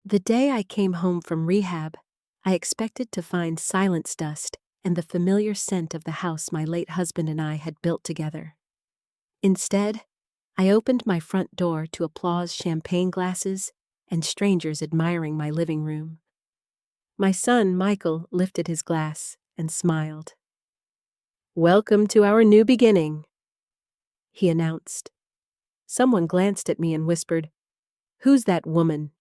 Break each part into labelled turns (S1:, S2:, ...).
S1: The day I came home from rehab, I expected to find silence dust and the familiar scent of the house my late husband and I had built together. Instead, I opened my front door to applause champagne glasses and strangers admiring my living room. My son, Michael, lifted his glass and smiled. "Welcome to our new beginning," he announced. Someone glanced at me and whispered, "Who's that woman?"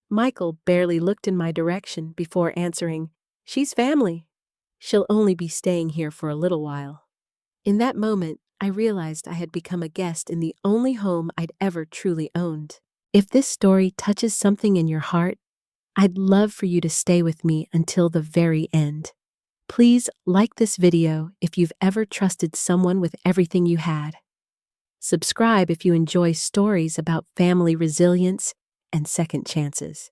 S1: Michael barely looked in my direction before answering, "She's family. She'll only be staying here for a little while." In that moment, I realized I had become a guest in the only home I'd ever truly owned. If this story touches something in your heart, I'd love for you to stay with me until the very end. Please like this video if you've ever trusted someone with everything you had. Subscribe if you enjoy stories about family resilience and second chances.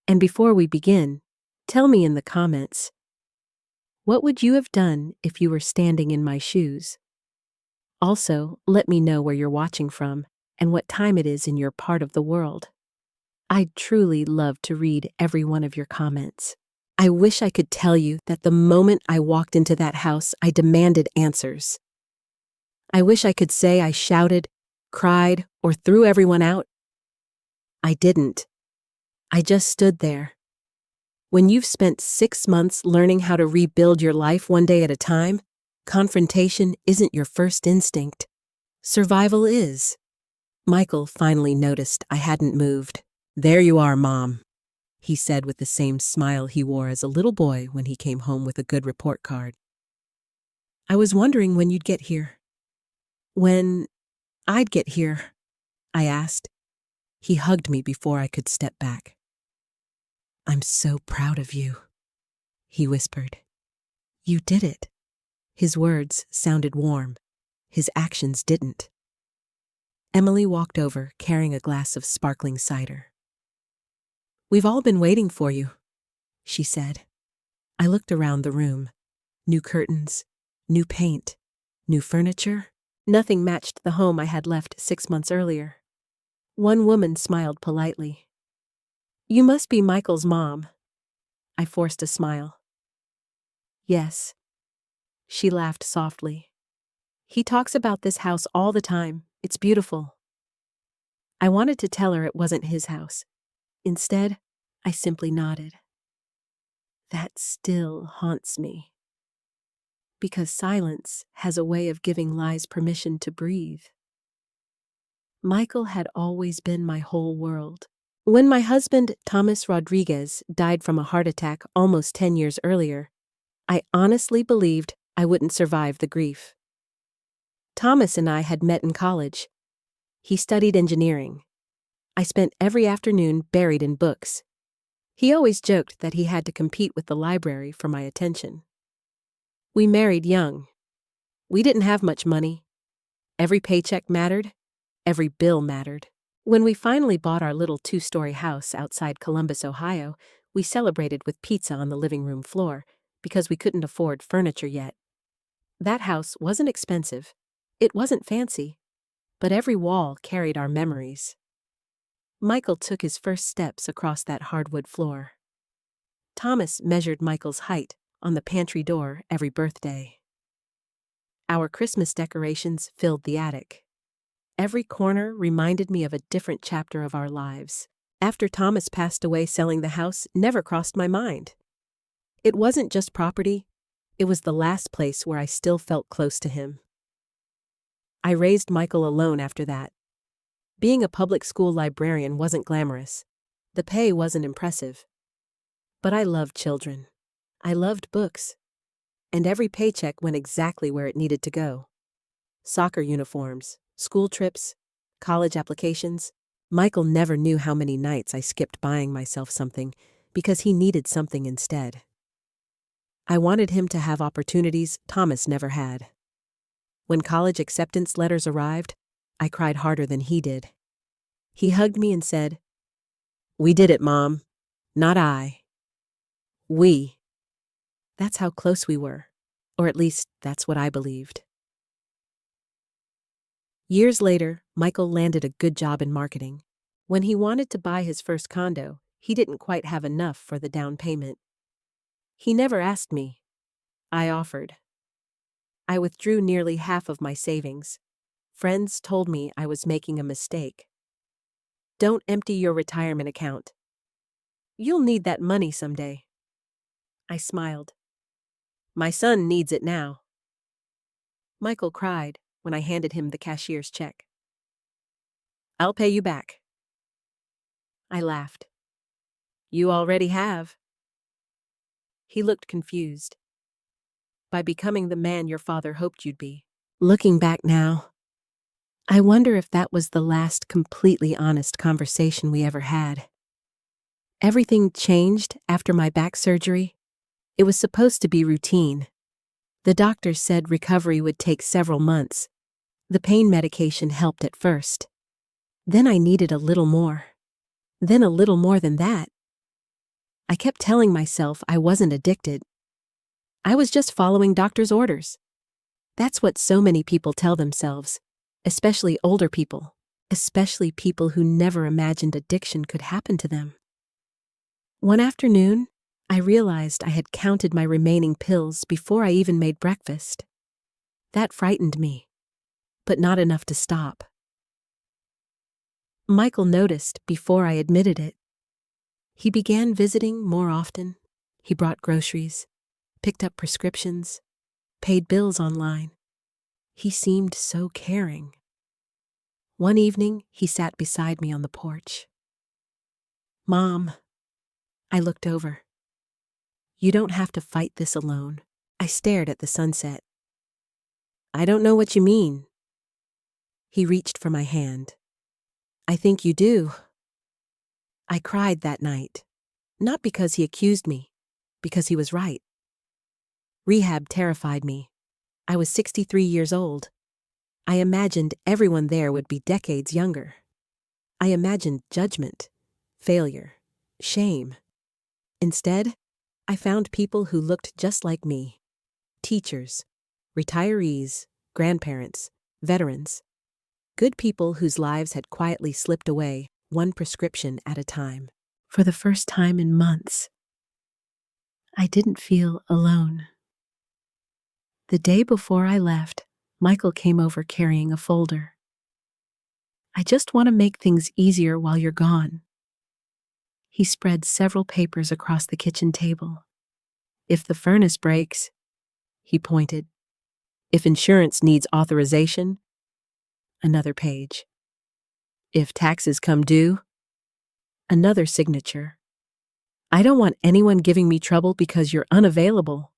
S1: And before we begin, tell me in the comments, what would you have done if you were standing in my shoes? Also, let me know where you're watching from and what time it is in your part of the world. I'd truly love to read every one of your comments. I wish I could tell you that the moment I walked into that house, I demanded answers. I wish I could say I shouted, cried, or threw everyone out. I didn't. I just stood there. When you've spent 6 months learning how to rebuild your life one day at a time, confrontation isn't your first instinct. Survival is. Michael finally noticed I hadn't moved. "There you are, Mom," he said with the same smile he wore as a little boy when he came home with a good report card. "I was wondering when you'd get here." "When I'd get here?" I asked. He hugged me before I could step back. "I'm so proud of you," he whispered. "You did it." His words sounded warm. His actions didn't. Emily walked over carrying a glass of sparkling cider. "We've all been waiting for you," she said. I looked around the room. New curtains, new paint, new furniture. Nothing matched the home I had left 6 months earlier. One woman smiled politely. "You must be Michael's mom." I forced a smile. "Yes." She laughed softly. "He talks about this house all the time. It's beautiful." I wanted to tell her it wasn't his house. Instead, I simply nodded. That still haunts me. Because silence has a way of giving lies permission to breathe. Michael had always been my whole world. When my husband, Thomas Rodriguez, died from a heart attack almost 10 years earlier, I honestly believed I wouldn't survive the grief. Thomas and I had met in college. He studied engineering. I spent every afternoon buried in books. He always joked that he had to compete with the library for my attention. We married young. We didn't have much money. Every paycheck mattered. Every bill mattered. When we finally bought our little 2-story house outside Columbus, Ohio, we celebrated with pizza on the living room floor because we couldn't afford furniture yet. That house wasn't expensive. It wasn't fancy. But every wall carried our memories. Michael took his first steps across that hardwood floor. Thomas measured Michael's height on the pantry door every birthday. Our Christmas decorations filled the attic. Every corner reminded me of a different chapter of our lives. After Thomas passed away, selling the house never crossed my mind. It wasn't just property. It was the last place where I still felt close to him. I raised Michael alone after that. Being a public school librarian wasn't glamorous. The pay wasn't impressive. But I loved children. I loved books. And every paycheck went exactly where it needed to go. Soccer uniforms, school trips, college applications. Michael never knew how many nights I skipped buying myself something because he needed something instead. I wanted him to have opportunities Thomas never had. When college acceptance letters arrived, I cried harder than he did. He hugged me and said, "We did it, Mom. Not I. We." That's how close we were, or at least that's what I believed. Years later, Michael landed a good job in marketing. When he wanted to buy his first condo, he didn't quite have enough for the down payment. He never asked me. I offered. I withdrew nearly half of my savings. Friends told me I was making a mistake. Don't empty your retirement account. You'll need that money someday. I smiled. My son needs it now. Michael cried when I handed him the cashier's check. I'll pay you back. I laughed. You already have. He looked confused. By becoming the man your father hoped you'd be. Looking back now, I wonder if that was the last completely honest conversation we ever had. Everything changed after my back surgery. It was supposed to be routine. The doctors said recovery would take several months. The pain medication helped at first. Then I needed a little more. Then a little more than that. I kept telling myself I wasn't addicted. I was just following doctor's orders. That's what so many people tell themselves, especially older people, especially people who never imagined addiction could happen to them. One afternoon, I realized I had counted my remaining pills before I even made breakfast. That frightened me, but not enough to stop. Michael noticed before I admitted it. He began visiting more often. He brought groceries, picked up prescriptions, paid bills online. He seemed so caring. One evening, he sat beside me on the porch. Mom, I looked over. You don't have to fight this alone. I stared at the sunset. I don't know what you mean. He reached for my hand. I think you do. I cried that night, not because he accused me, because he was right. Rehab terrified me. I was 63 years old. I imagined everyone there would be decades younger. I imagined judgment, failure, shame. Instead, I found people who looked just like me. Teachers, retirees, grandparents, veterans. Good people whose lives had quietly slipped away, one prescription at a time. For the first time in months, I didn't feel alone. The day before I left, Michael came over carrying a folder. I just want to make things easier while you're gone. He spread several papers across the kitchen table. If the furnace breaks, he pointed. If insurance needs authorization, another page. If taxes come due, another signature. I don't want anyone giving me trouble because you're unavailable.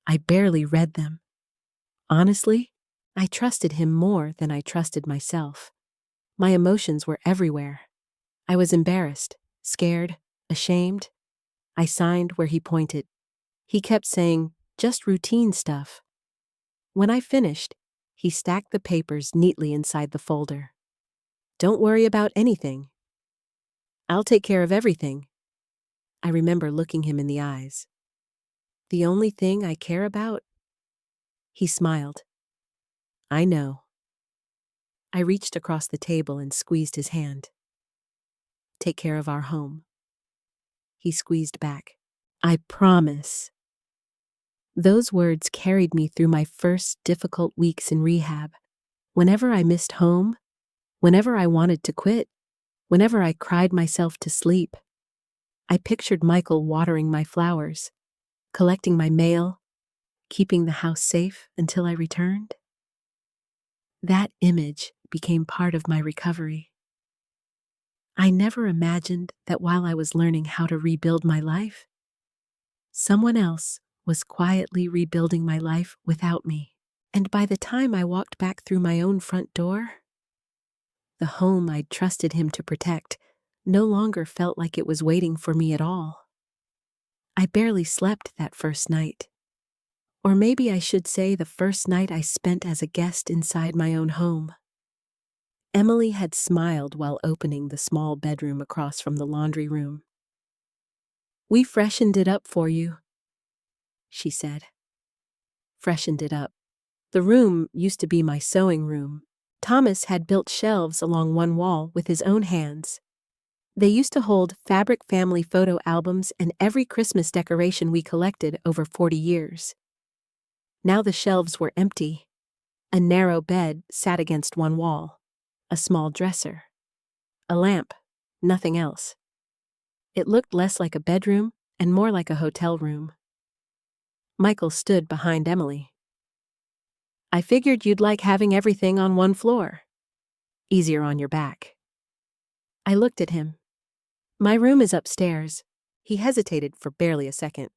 S1: I barely read them. Honestly, I trusted him more than I trusted myself. My emotions were everywhere. I was embarrassed, scared, ashamed. I signed where he pointed. He kept saying, just routine stuff. When I finished, he stacked the papers neatly inside the folder. Don't worry about anything. I'll take care of everything. I remember looking him in the eyes. The only thing I care about? He smiled. I know. I reached across the table and squeezed his hand. Take care of our home. He squeezed back. I promise. Those words carried me through my first difficult weeks in rehab. Whenever I missed home, whenever I wanted to quit, whenever I cried myself to sleep, I pictured Michael watering my flowers, collecting my mail, keeping the house safe until I returned. That image became part of my recovery. I never imagined that while I was learning how to rebuild my life, someone else was quietly rebuilding my life without me. And by the time I walked back through my own front door, the home I'd trusted him to protect no longer felt like it was waiting for me at all. I barely slept that first night. Or maybe I should say the first night I spent as a guest inside my own home. Emily had smiled while opening the small bedroom across from the laundry room. We freshened it up for you, she said. Freshened it up. The room used to be my sewing room. Thomas had built shelves along one wall with his own hands. They used to hold fabric family photo albums and every Christmas decoration we collected over 40 years. Now the shelves were empty. A narrow bed sat against one wall, a small dresser, a lamp, nothing else. It looked less like a bedroom and more like a hotel room. Michael stood behind Emily. "I figured you'd like having everything on one floor. Easier on your back." I looked at him. "My room is upstairs." He hesitated for barely a second.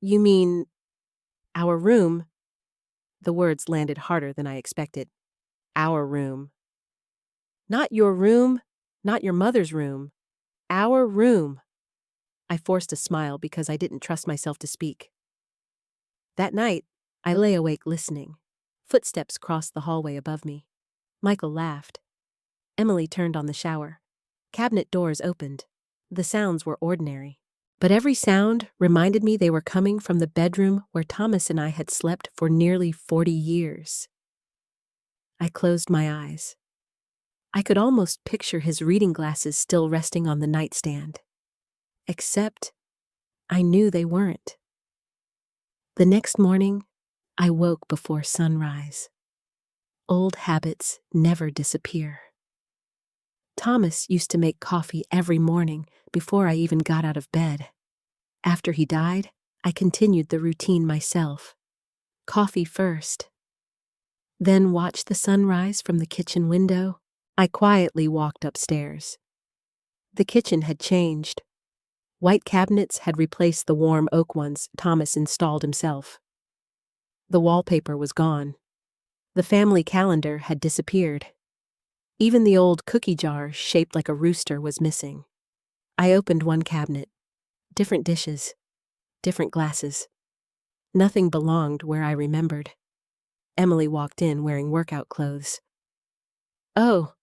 S1: "You mean our room?" The words landed harder than I expected. Our room. Not your room, not your mother's room. Our room. I forced a smile because I didn't trust myself to speak. That night, I lay awake listening. Footsteps crossed the hallway above me. Michael laughed. Emily turned on the shower. Cabinet doors opened. The sounds were ordinary, but every sound reminded me they were coming from the bedroom where Thomas and I had slept for nearly 40 years. I closed my eyes. I could almost picture his reading glasses still resting on the nightstand. Except, I knew they weren't. The next morning, I woke before sunrise. Old habits never disappear. Thomas used to make coffee every morning before I even got out of bed. After he died, I continued the routine myself. Coffee first. Then watched the sunrise from the kitchen window. I quietly walked upstairs. The kitchen had changed. White cabinets had replaced the warm oak ones Thomas installed himself. The wallpaper was gone. The family calendar had disappeared. Even the old cookie jar shaped like a rooster was missing. I opened one cabinet. Different dishes. Different glasses. Nothing belonged where I remembered. Emily walked in wearing workout clothes. "Oh,"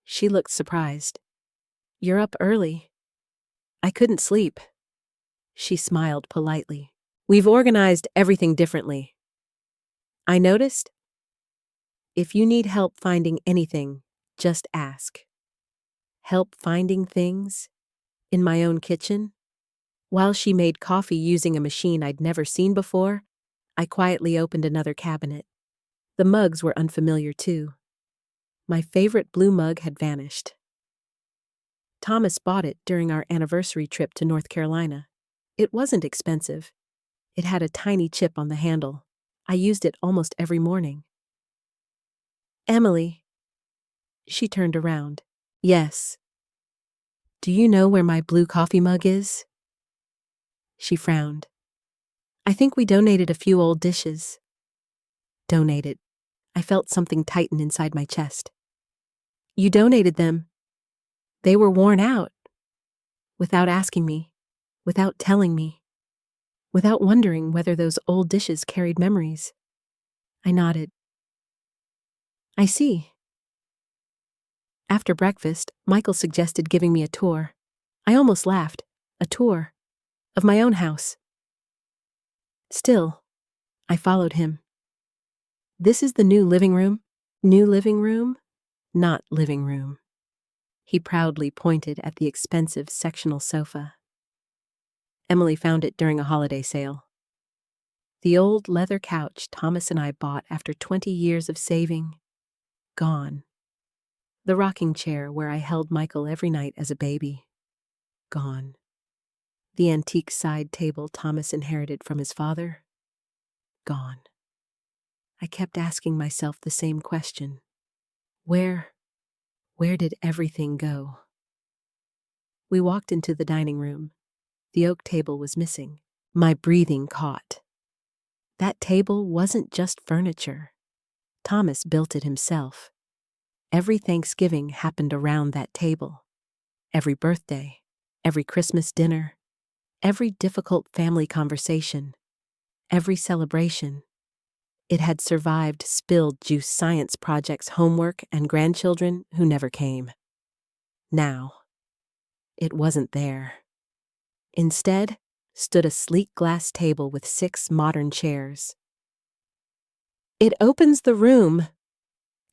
S1: she looked surprised. "You're up early." "I couldn't sleep." She smiled politely. "We've organized everything differently." I noticed, "If you need help finding anything, just ask." Help finding things? In my own kitchen? While she made coffee using a machine I'd never seen before, I quietly opened another cabinet. The mugs were unfamiliar too. My favorite blue mug had vanished. Thomas bought it during our anniversary trip to North Carolina. It wasn't expensive. It had a tiny chip on the handle. I used it almost every morning. "Emily." She turned around. "Yes." "Do you know where my blue coffee mug is?" She frowned. "I think we donated a few old dishes." Donated. I felt something tighten inside my chest. "You donated them. They were worn out. Without asking me. Without telling me. Without wondering whether those old dishes carried memories." I nodded. "I see." After breakfast, Michael suggested giving me a tour. I almost laughed. A tour. Of my own house. Still, I followed him. "This is the new living room." New living room? Not living room. He proudly pointed at the expensive sectional sofa. Emily found it during a holiday sale. The old leather couch Thomas and I bought after 20 years of saving. Gone. The rocking chair where I held Michael every night as a baby. Gone. The antique side table Thomas inherited from his father. Gone. I kept asking myself the same question. Where did everything go? We walked into the dining room. The oak table was missing. My breathing caught. That table wasn't just furniture. Thomas built it himself. Every Thanksgiving happened around that table. Every birthday, every Christmas dinner, every difficult family conversation, every celebration. It had survived spilled juice science projects, homework, and grandchildren who never came. Now, it wasn't there. Instead, stood a sleek glass table with 6 modern chairs. "It opens the room,"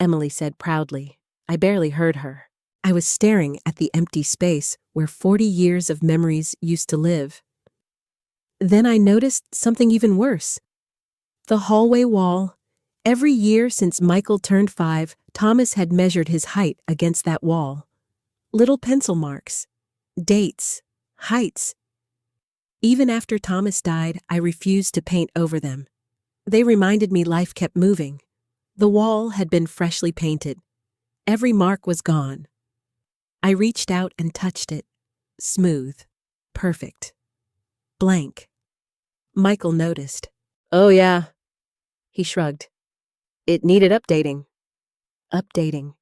S1: Emily said proudly. I barely heard her. I was staring at the empty space where 40 years of memories used to live. Then I noticed something even worse. The hallway wall. Every year since Michael turned 5, Thomas had measured his height against that wall. Little pencil marks, dates, heights. Even after Thomas died, I refused to paint over them. They reminded me life kept moving. The wall had been freshly painted. Every mark was gone. I reached out and touched it. Smooth. Perfect. Blank. Michael noticed. Oh yeah. He shrugged. It needed updating. Updating.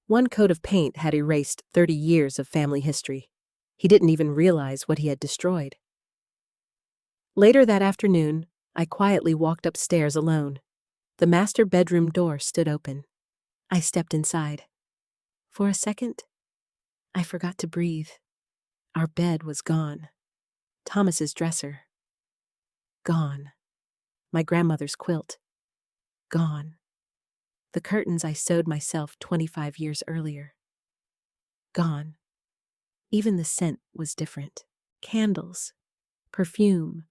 S1: One coat of paint had erased 30 years of family history. He didn't even realize what he had destroyed. Later that afternoon, I quietly walked upstairs alone. The master bedroom door stood open. I stepped inside. For a second, I forgot to breathe. Our bed was gone. Thomas's dresser. Gone. My grandmother's quilt. Gone. The curtains I sewed myself 25 years earlier. Gone. Even the scent was different. Candles. Perfume.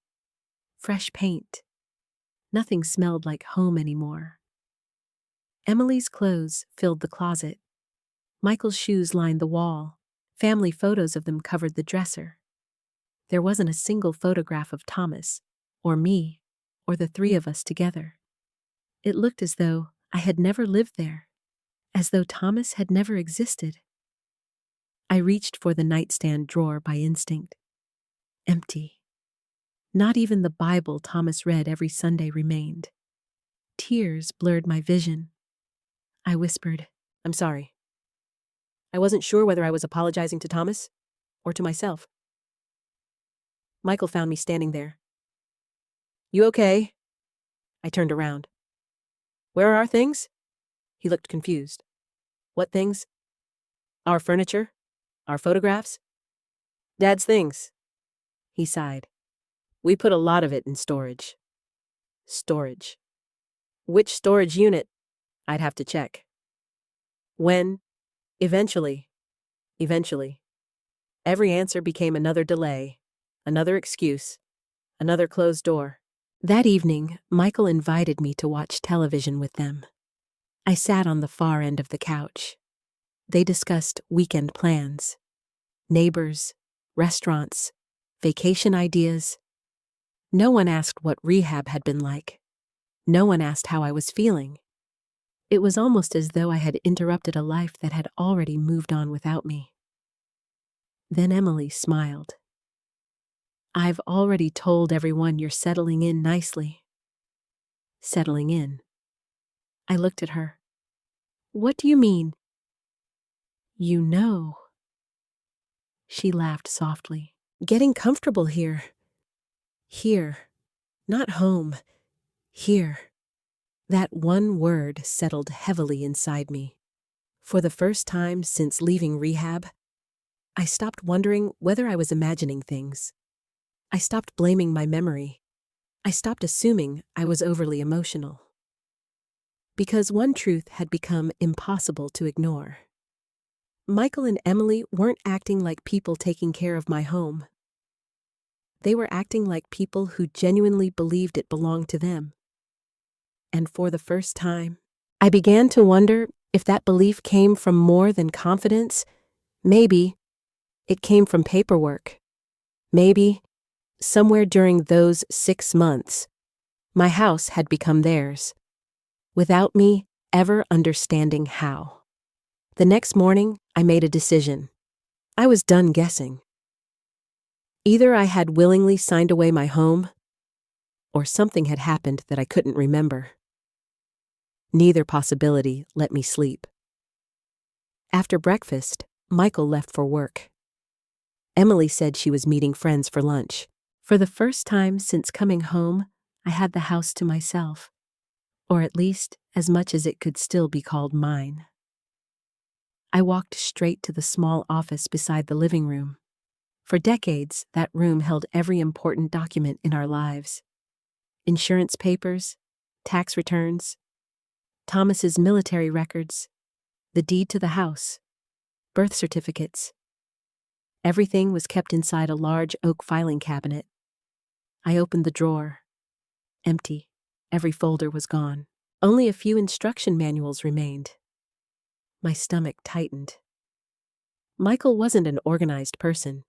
S1: Fresh paint. Nothing smelled like home anymore. Emily's clothes filled the closet. Michael's shoes lined the wall. Family photos of them covered the dresser. There wasn't a single photograph of Thomas, or me, or the three of us together. It looked as though I had never lived there, as though Thomas had never existed. I reached for the nightstand drawer by instinct. Empty. Not even the Bible Thomas read every Sunday remained. Tears blurred my vision. I whispered, "I'm sorry." I wasn't sure whether I was apologizing to Thomas or to myself. Michael found me standing there. "You okay?" I turned around. "Where are our things?" He looked confused. "What things?" "Our furniture? Our photographs?" "Dad's things." He sighed. "We put a lot of it in storage." Storage. Which storage unit? I'd have to check. When? Eventually. Eventually. Every answer became another delay, another excuse, another closed door. That evening, Michael invited me to watch television with them. I sat on the far end of the couch. They discussed weekend plans, neighbors, restaurants, vacation ideas. No one asked what rehab had been like. No one asked how I was feeling. It was almost as though I had interrupted a life that had already moved on without me. Then Emily smiled. "I've already told everyone you're settling in nicely." Settling in. I looked at her. "What do you mean?" "You know." She laughed softly. "Getting comfortable here. Here. Not home. Here." That one word settled heavily inside me. For the first time since leaving rehab, I stopped wondering whether I was imagining things. I stopped blaming my memory. I stopped assuming I was overly emotional. Because one truth had become impossible to ignore. Michael and Emily weren't acting like people taking care of my home. They were acting like people who genuinely believed it belonged to them. And for the first time, I began to wonder if that belief came from more than confidence. Maybe it came from paperwork. Maybe, somewhere during those 6 months, my house had become theirs, without me ever understanding how. The next morning, I made a decision. I was done guessing. Either I had willingly signed away my home, or something had happened that I couldn't remember. Neither possibility let me sleep. After breakfast, Michael left for work. Emily said she was meeting friends for lunch. For the first time since coming home, I had the house to myself, or at least as much as it could still be called mine. I walked straight to the small office beside the living room. For decades, that room held every important document in our lives. Insurance papers, tax returns, Thomas's military records, the deed to the house, birth certificates. Everything was kept inside a large oak filing cabinet. I opened the drawer. Empty. Every folder was gone. Only a few instruction manuals remained. My stomach tightened. Michael wasn't an organized person.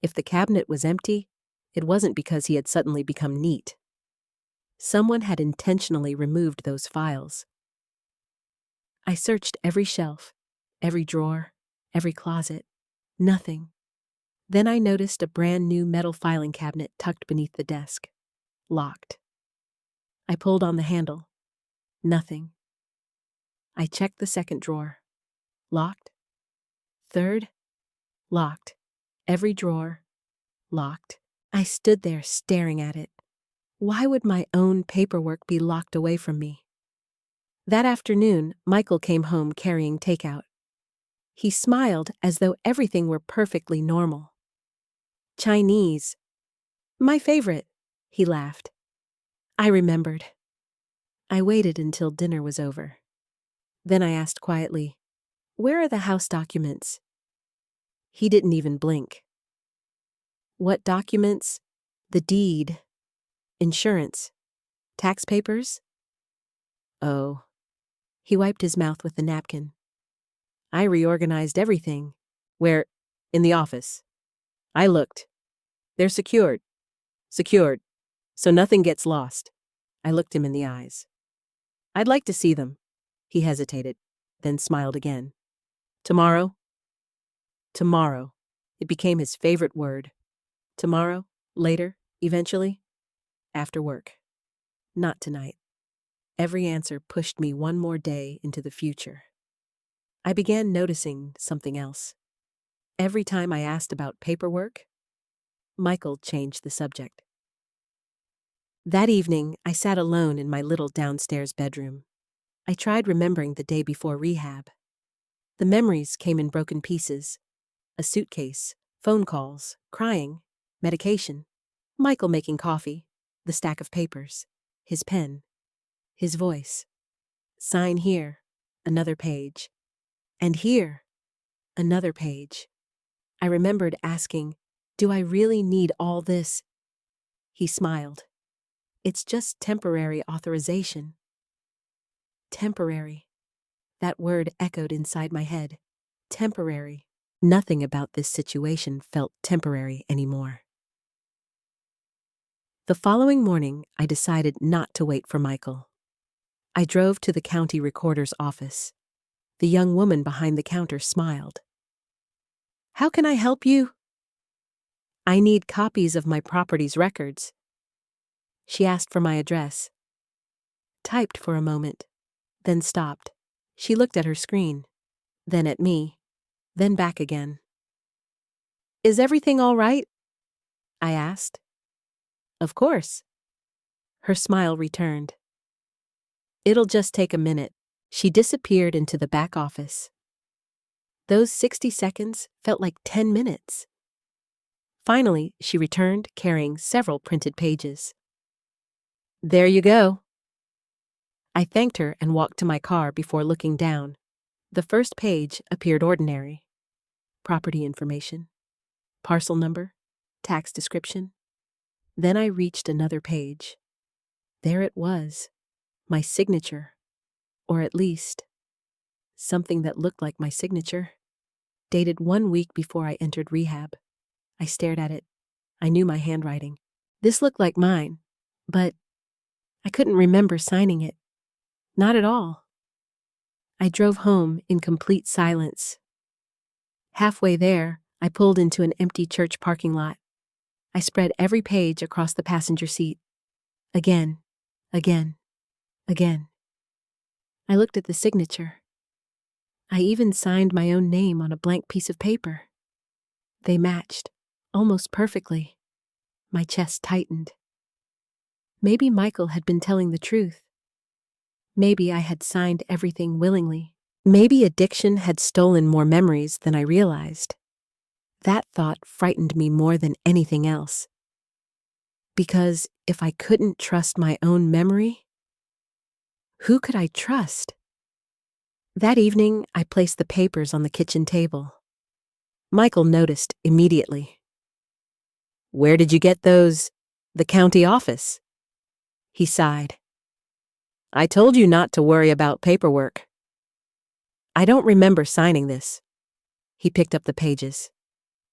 S1: If the cabinet was empty, it wasn't because he had suddenly become neat. Someone had intentionally removed those files. I searched every shelf, every drawer, every closet. Nothing. Then I noticed a brand new metal filing cabinet tucked beneath the desk. Locked. I pulled on the handle. Nothing. I checked the second drawer. Locked. Third. Locked. Every drawer. Locked. I stood there staring at it. Why would my own paperwork be locked away from me? That afternoon, Michael came home carrying takeout. He smiled as though everything were perfectly normal. Chinese. My favorite, he laughed. I remembered. I waited until dinner was over. Then I asked quietly, "Where are the house documents?" He didn't even blink. What documents? The deed. Insurance. Tax papers? Oh. He wiped his mouth with the napkin. I reorganized everything. Where? In the office. I looked. They're secured. Secured. So nothing gets lost. I looked him in the eyes. I'd like to see them. He hesitated, then smiled again. Tomorrow? Tomorrow. It became his favorite word. Tomorrow? Later? Eventually? After work. Not tonight. Every answer pushed me one more day into the future. I began noticing something else. Every time I asked about paperwork, Michael changed the subject. That evening, I sat alone in my little downstairs bedroom. I tried remembering the day before rehab. The memories came in broken pieces. A suitcase, phone calls, crying, medication, Michael making coffee, the stack of papers, his pen, his voice. Sign here, another page. And here, another page. I remembered asking, "Do I really need all this?" He smiled. "It's just temporary authorization." Temporary. That word echoed inside my head. Temporary. Nothing about this situation felt temporary anymore. The following morning, I decided not to wait for Michael. I drove to the county recorder's office. The young woman behind the counter smiled. "How can I help you?" "I need copies of my property's records." She asked for my address. Typed for a moment, then stopped. She looked at her screen, then at me, then back again. "Is everything all right?" I asked. "Of course." Her smile returned. "It'll just take a minute." She disappeared into the back office. Those 60 seconds felt like 10 minutes. Finally, she returned carrying several printed pages. "There you go." I thanked her and walked to my car before looking down. The first page appeared ordinary. Property information, parcel number, tax description. Then I reached another page. There it was, my signature, or at least something that looked like my signature. Dated 1 week before I entered rehab. I stared at it. I knew my handwriting. This looked like mine, but I couldn't remember signing it. Not at all. I drove home in complete silence. Halfway there, I pulled into an empty church parking lot. I spread every page across the passenger seat. Again, again, again. I looked at the signature. I even signed my own name on a blank piece of paper. They matched, almost perfectly. My chest tightened. Maybe Michael had been telling the truth. Maybe I had signed everything willingly. Maybe addiction had stolen more memories than I realized. That thought frightened me more than anything else. Because if I couldn't trust my own memory, Who could I trust? That evening, I placed the papers on the kitchen table. Michael noticed immediately. "Where did you get those? The county office?" He sighed. "I told you not to worry about paperwork." "I don't remember signing this." He picked up the pages.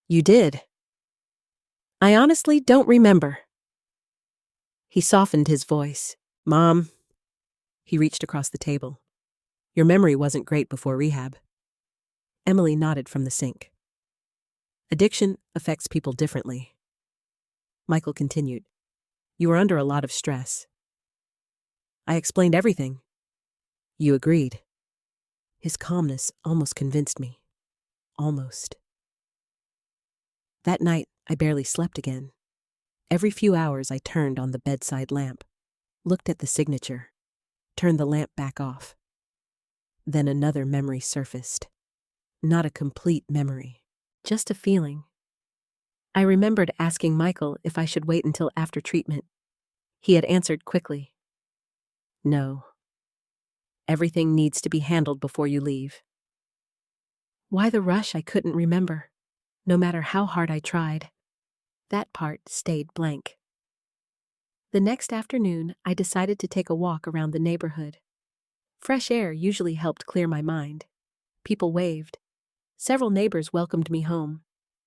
S1: "You did." "I honestly don't remember." He softened his voice. "Mom," he reached across the table, "your memory wasn't great before rehab." Emily nodded from the sink. "Addiction affects people differently." Michael continued. "You were under a lot of stress." I explained everything. "You agreed." His calmness almost convinced me. Almost. That night, I barely slept again. Every few hours, I turned on the bedside lamp, looked at the signature, turned the lamp back off. Then another memory surfaced. Not a complete memory, just a feeling. I remembered asking Michael if I should wait until after treatment. He had answered quickly. "No. Everything needs to be handled before you leave." Why the rush, I couldn't remember, no matter how hard I tried. That part stayed blank. The next afternoon, I decided to take a walk around the neighborhood. Fresh air usually helped clear my mind. People waved. Several neighbors welcomed me home.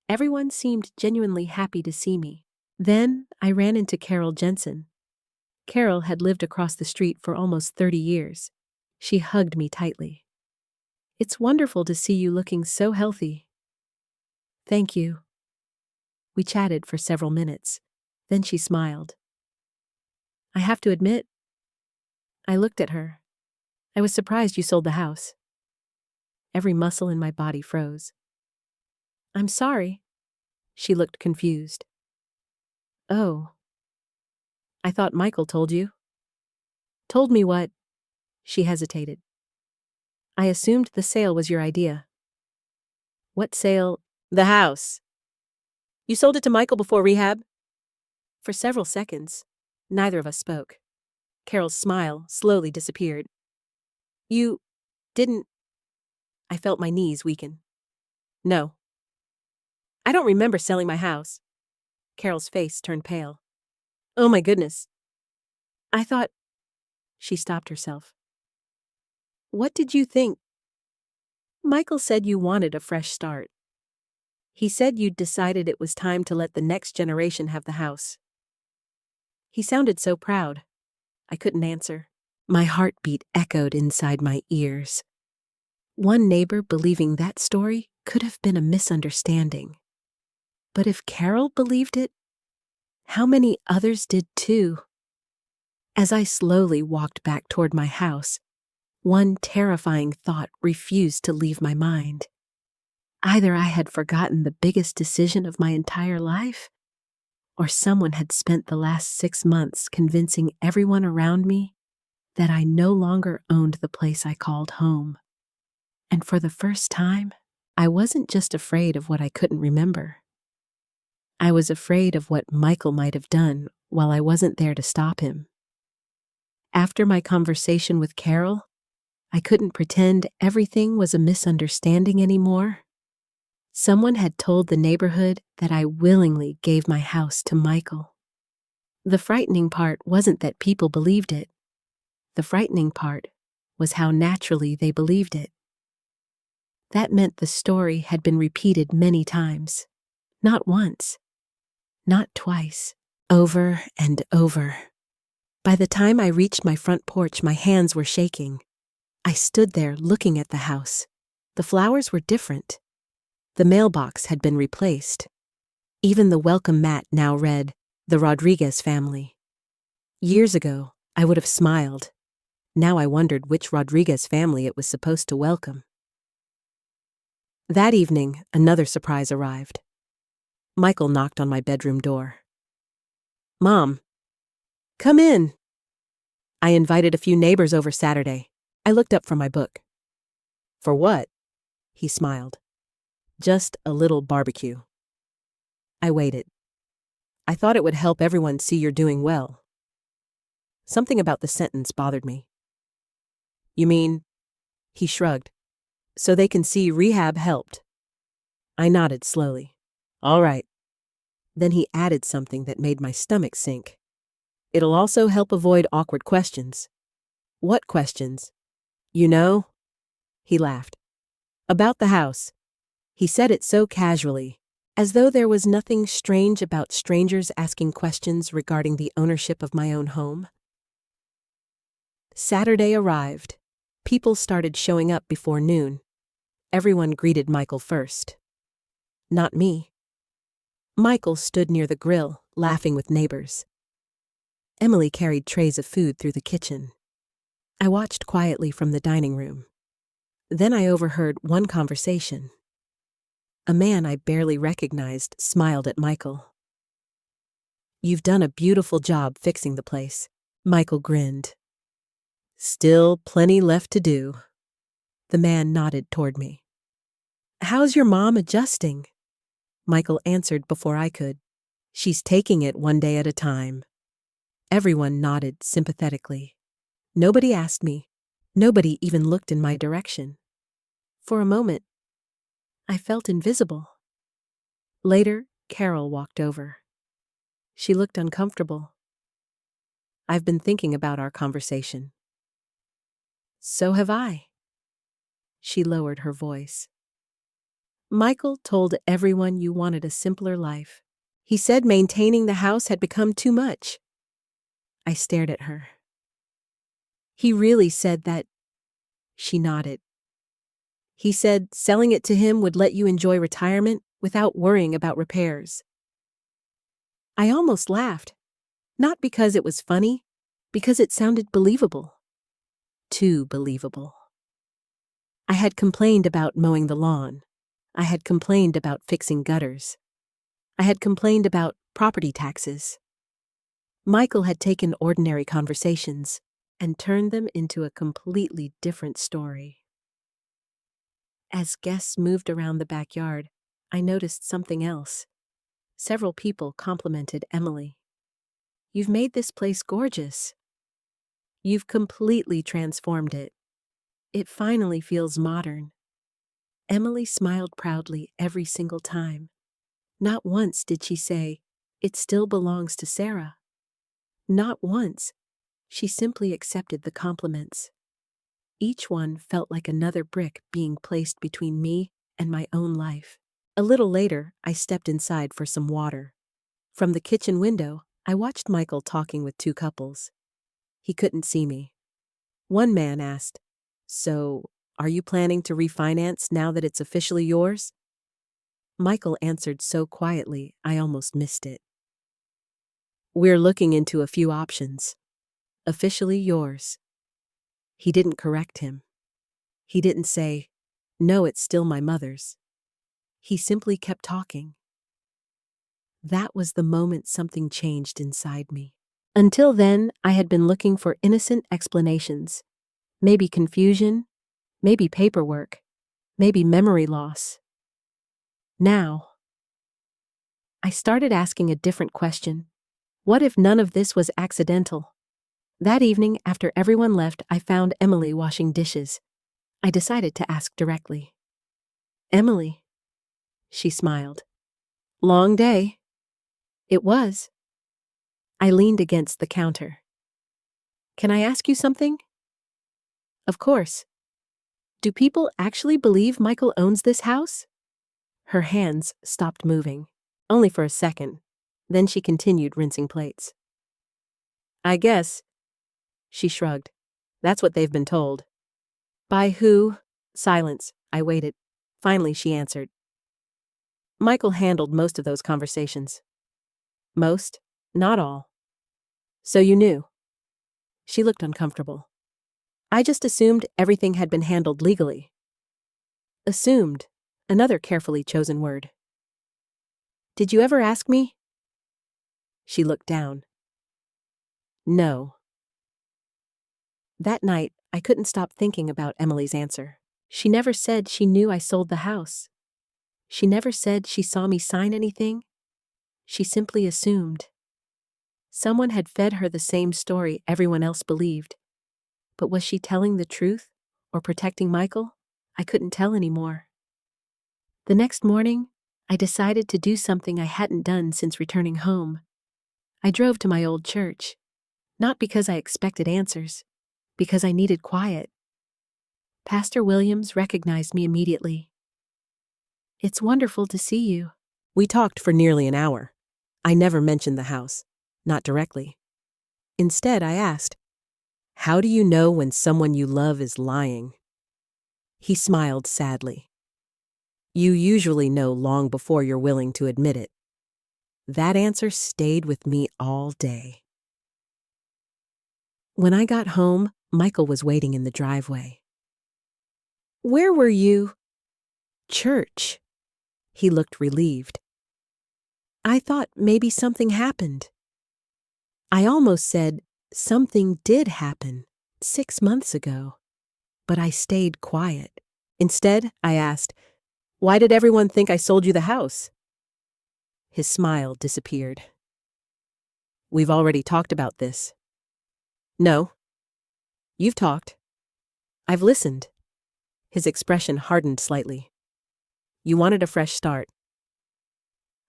S1: Everyone seemed genuinely happy to see me. Then I ran into Carol Jensen. Carol had lived across the street for almost 30 years. She hugged me tightly. "It's wonderful to see you looking so healthy." "Thank you." We chatted for several minutes. Then she smiled. "I have to admit," I looked at her. "I was surprised you sold the house." Every muscle in my body froze. "I'm sorry." She looked confused. "Oh. I thought Michael told you." "Told me what?" She hesitated. "I assumed the sale was your idea." "What sale?" "The house. You sold it to Michael before rehab?" For several seconds, neither of us spoke. Carol's smile slowly disappeared. "You didn't—" I felt my knees weaken. "No. I don't remember selling my house." Carol's face turned pale. "Oh my goodness. I thought—" She stopped herself. "What did you think?" "Michael said you wanted a fresh start. He said you'd decided it was time to let the next generation have the house." He sounded so proud. I couldn't answer. My heartbeat echoed inside my ears. One neighbor believing that story could have been a misunderstanding. But if Carol believed it, how many others did too? As I slowly walked back toward my house, one terrifying thought refused to leave my mind. Either I had forgotten the biggest decision of my entire life, or someone had spent the last 6 months convincing everyone around me that I no longer owned the place I called home. And for the first time, I wasn't just afraid of what I couldn't remember. I was afraid of what Michael might have done while I wasn't there to stop him. After my conversation with Carol, I couldn't pretend everything was a misunderstanding anymore. Someone had told the neighborhood that I willingly gave my house to Michael. The frightening part wasn't that people believed it. The frightening part was how naturally they believed it. That meant the story had been repeated many times. Not once. Not twice. Over and over. By the time I reached my front porch, my hands were shaking. I stood there looking at the house. The flowers were different. The mailbox had been replaced. Even the welcome mat now read, "The Rodriguez family." Years ago, I would have smiled. Now I wondered which Rodriguez family it was supposed to welcome. That evening, another surprise arrived. Michael knocked on my bedroom door. "Mom, come in." "I invited a few neighbors over Saturday." I looked up from my book. "For what?" He smiled. "Just a little barbecue." I waited. "I thought it would help everyone see you're doing well." Something about the sentence bothered me. You mean? He shrugged. So they can see Rehab helped. I nodded slowly. All right. Then he added something that made my stomach sink. It'll also help avoid awkward questions. What questions? You know? He laughed. About the house. He said it so casually, as though there was nothing strange about strangers asking questions regarding the ownership of my own home. Saturday arrived. People started showing up before noon. Everyone greeted Michael first. Not me. Michael stood near the grill, laughing with neighbors. Emily carried trays of food through the kitchen. I watched quietly from the dining room. Then I overheard one conversation. A man I barely recognized smiled at Michael. You've done a beautiful job fixing the place. Michael grinned. Still plenty left to do. The man nodded toward me. How's your mom adjusting? Michael answered before I could. She's taking it one day at a time. Everyone nodded sympathetically. Nobody asked me. Nobody even looked in my direction. For a moment, I felt invisible. Later, Carol walked over. She looked uncomfortable. I've been thinking about our conversation. So have I. She lowered her voice. Michael told everyone you wanted a simpler life. He said maintaining the house had become too much. I stared at her. He really said that? She nodded. He said selling it to him would let you enjoy retirement without worrying about repairs. I almost laughed, not because it was funny, because it sounded believable. Too believable. I had complained about mowing the lawn. I had complained about fixing gutters. I had complained about property taxes. Michael had taken ordinary conversations and turned them into a completely different story. As guests moved around the backyard, I noticed something else. Several people complimented Emily. You've made this place gorgeous. You've completely transformed it. It finally feels modern. Emily smiled proudly every single time. Not once did she say, it still belongs to Sarah. Not once. She simply accepted the compliments. Each one felt like another brick being placed between me and my own life. A little later, I stepped inside for some water. From the kitchen window, I watched Michael talking with two couples. He couldn't see me. One man asked, So, are you planning to refinance now that it's officially yours? Michael answered so quietly, I almost missed it. We're looking into a few options. Officially yours. He didn't correct him. He didn't say, No, it's still my mother's. He simply kept talking. That was the moment something changed inside me. Until then, I had been looking for innocent explanations. Maybe confusion, maybe paperwork, maybe memory loss. Now, I started asking a different question. What if none of this was accidental? That evening, after everyone left, I found Emily washing dishes. I decided to ask directly. Emily. She smiled. Long day. It was. I leaned against the counter. Can I ask you something? Of course. Do people actually believe Michael owns this house? Her hands stopped moving, only for a second. Then she continued rinsing plates. I guess. She shrugged. That's what they've been told. By who? Silence. I waited. Finally, she answered. Michael handled most of those conversations. Most? Not all. So you knew? She looked uncomfortable. I just assumed everything had been handled legally. Assumed. Another carefully chosen word. Did you ever ask me? She looked down. No. That night, I couldn't stop thinking about Emily's answer. She never said she knew I sold the house. She never said she saw me sign anything. She simply assumed. Someone had fed her the same story everyone else believed. But was she telling the truth or protecting Michael? I couldn't tell anymore. The next morning, I decided to do something I hadn't done since returning home. I drove to my old church, not because I expected answers, because I needed quiet. Pastor Williams recognized me immediately. "It's wonderful to see you."
S2: We talked for nearly an hour. I never mentioned the house, not directly. Instead, I asked, "How do you know when someone you love is lying?" He smiled sadly. "You usually know long before you're willing to admit it." That answer stayed with me all day. When I got home, Michael was waiting in the driveway. "Where were you?" "Church." He looked relieved. "I thought maybe something happened." I almost said, "Something did happen 6 months ago." But I stayed quiet. Instead, I asked, "Why did everyone think I sold you the house?" His smile disappeared. "We've already talked about this." "No. You've talked. I've listened." His expression hardened slightly. "You wanted a fresh start."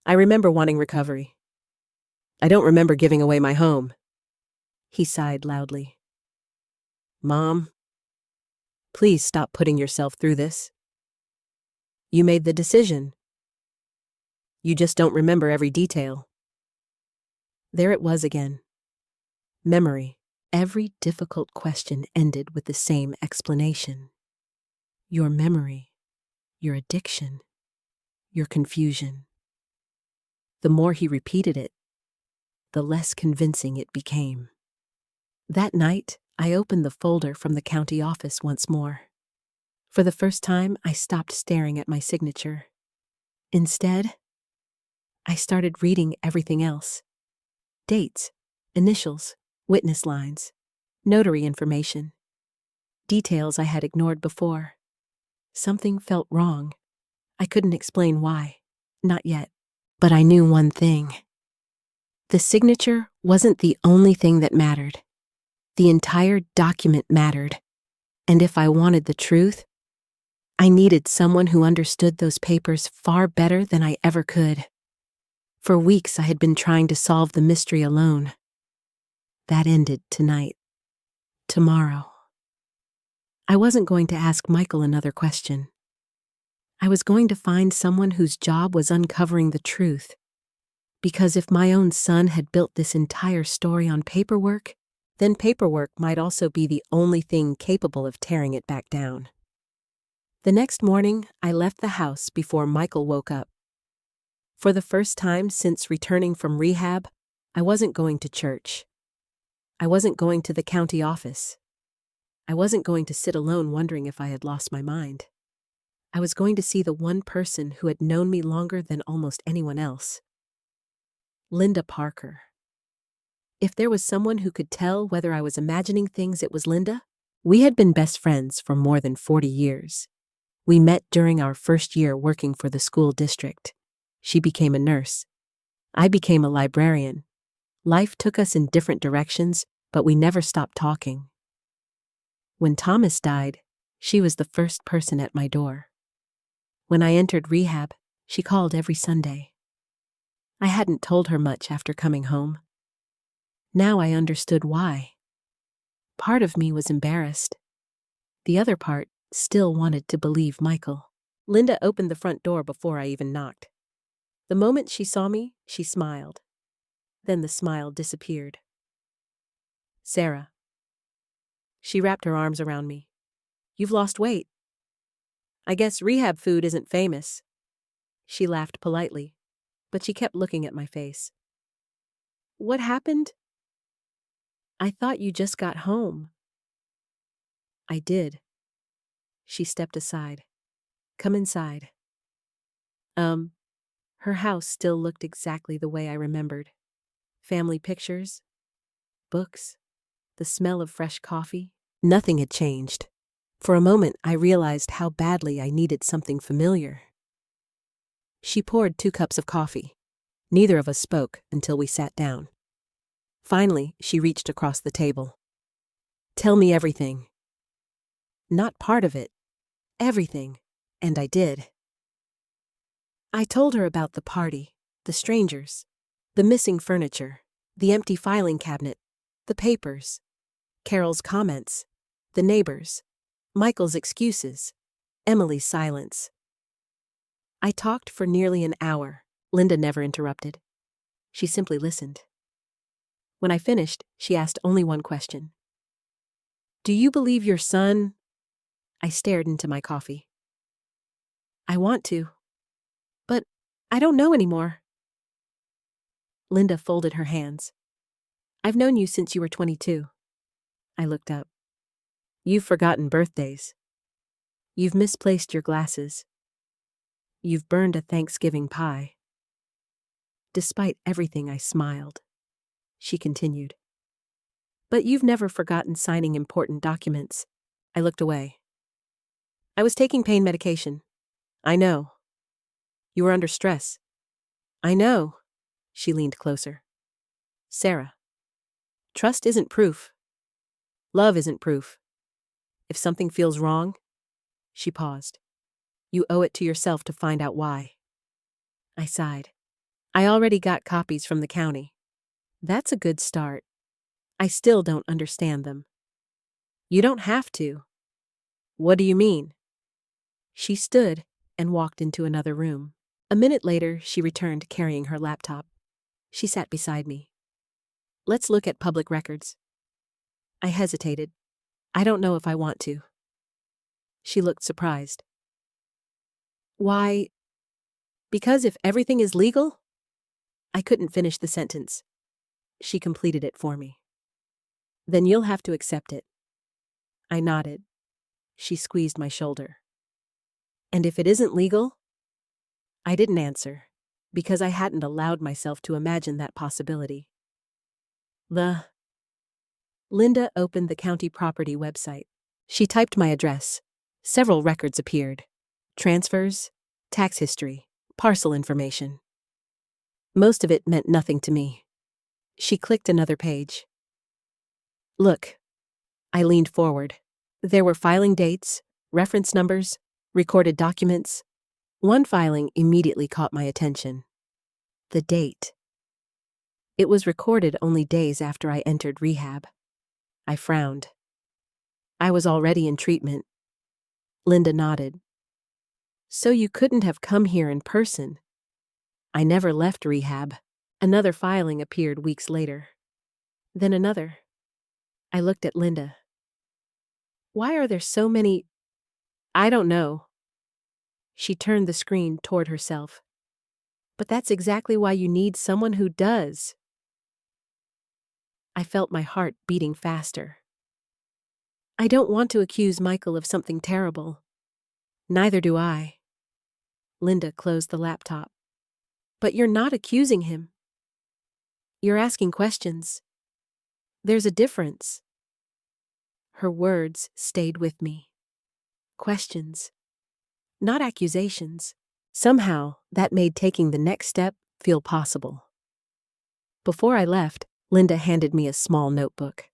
S2: "I remember wanting recovery. I don't remember giving away my home." He sighed loudly. "Mom, please stop putting yourself through this. You made the decision. You just don't remember every detail." There it was again. Memory. Every difficult question ended with the same explanation. Your memory, your addiction, your confusion. The more he repeated it, the less convincing it became. That night, I opened the folder from the county office once more. For the first time, I stopped staring at my signature. Instead, I started reading everything else. Dates, initials, witness lines, notary information. Details I had ignored before. Something felt wrong. I couldn't explain why. Not yet. But I knew one thing. The signature wasn't the only thing that mattered. The entire document mattered. And if I wanted the truth, I needed someone who understood those papers far better than I ever could. For weeks I had been trying to solve the mystery alone. That ended tonight. Tomorrow. I wasn't going to ask Michael another question. I was going to find someone whose job was uncovering the truth. Because if my own son had built this entire story on paperwork, then paperwork might also be the only thing capable of tearing it back down. The next morning, I left the house before Michael woke up. For the first time since returning from rehab, I wasn't going to church. I wasn't going to the county office. I wasn't going to sit alone wondering if I had lost my mind. I was going to see the one person who had known me longer than almost anyone else. Linda Parker. If there was someone who could tell whether I was imagining things, it was Linda. We had been best friends for more than 40 years. We met during our first year working for the school district. She became a nurse. I became a librarian. Life took us in different directions, but we never stopped talking. When Thomas died, she was the first person at my door. When I entered rehab, she called every Sunday. I hadn't told her much after coming home. Now I understood why. Part of me was embarrassed. The other part still wanted to believe Michael. Linda opened the front door before I even knocked. The moment she saw me, she smiled. Then the smile disappeared. "Sarah." She wrapped her arms around me. "You've lost weight. I guess rehab food isn't famous." She laughed politely, but she kept looking at my face. "What happened?" "I thought you just got home." "I did." She stepped aside. "Come inside." Her house still looked exactly the way I remembered. Family pictures, books, the smell of fresh coffee. Nothing had changed. For a moment, I realized how badly I needed something familiar. She poured 2 cups of coffee. Neither of us spoke until we sat down. Finally, she reached across the table. Tell me everything. Not part of it. Everything. And I did. I told her about the party, the strangers, the missing furniture, the empty filing cabinet, the papers, Carol's comments, the neighbors, Michael's excuses, Emily's silence. I talked for nearly an hour. Linda never interrupted. She simply listened. When I finished, she asked only one question. Do you believe your son? I stared into my coffee. I want to. But I don't know anymore. Linda folded her hands. I've known you since you were 22. I looked up. You've forgotten birthdays. You've misplaced your glasses. You've burned a Thanksgiving pie. Despite everything, I smiled. She continued. But you've never forgotten signing important documents. I looked away. I was taking pain medication. I know. You were under stress. I know. She leaned closer. Sarah, trust isn't proof. Love isn't proof. If something feels wrong, she paused. You owe it to yourself to find out why. I sighed. I already got copies from the county. That's a good start. I still don't understand them. You don't have to. What do you mean? She stood and walked into another room. A minute later, she returned carrying her laptop. She sat beside me. Let's look at public records. I hesitated. I don't know if I want to. She looked surprised. Why? Because if everything is legal? I couldn't finish the sentence. She completed it for me. Then you'll have to accept it. I nodded. She squeezed my shoulder. And if it isn't legal? I didn't answer, because I hadn't allowed myself to imagine that possibility. Linda opened the county property website. She typed my address. Several records appeared. Transfers, tax history, parcel information. Most of it meant nothing to me. She clicked another page. Look. I leaned forward. There were filing dates, reference numbers, recorded documents. One filing immediately caught my attention. The date. It was recorded only days after I entered rehab. I frowned. I was already in treatment. Linda nodded. So you couldn't have come here in person. I never left rehab. Another filing appeared weeks later. Then another. I looked at Linda. Why are there so many? I don't know. She turned the screen toward herself. But that's exactly why you need someone who does. I felt my heart beating faster. I don't want to accuse Michael of something terrible. Neither do I. Linda closed the laptop. But you're not accusing him. You're asking questions. There's a difference. Her words stayed with me. Questions. Not accusations. Somehow, that made taking the next step feel possible. Before I left, Linda handed me a small notebook.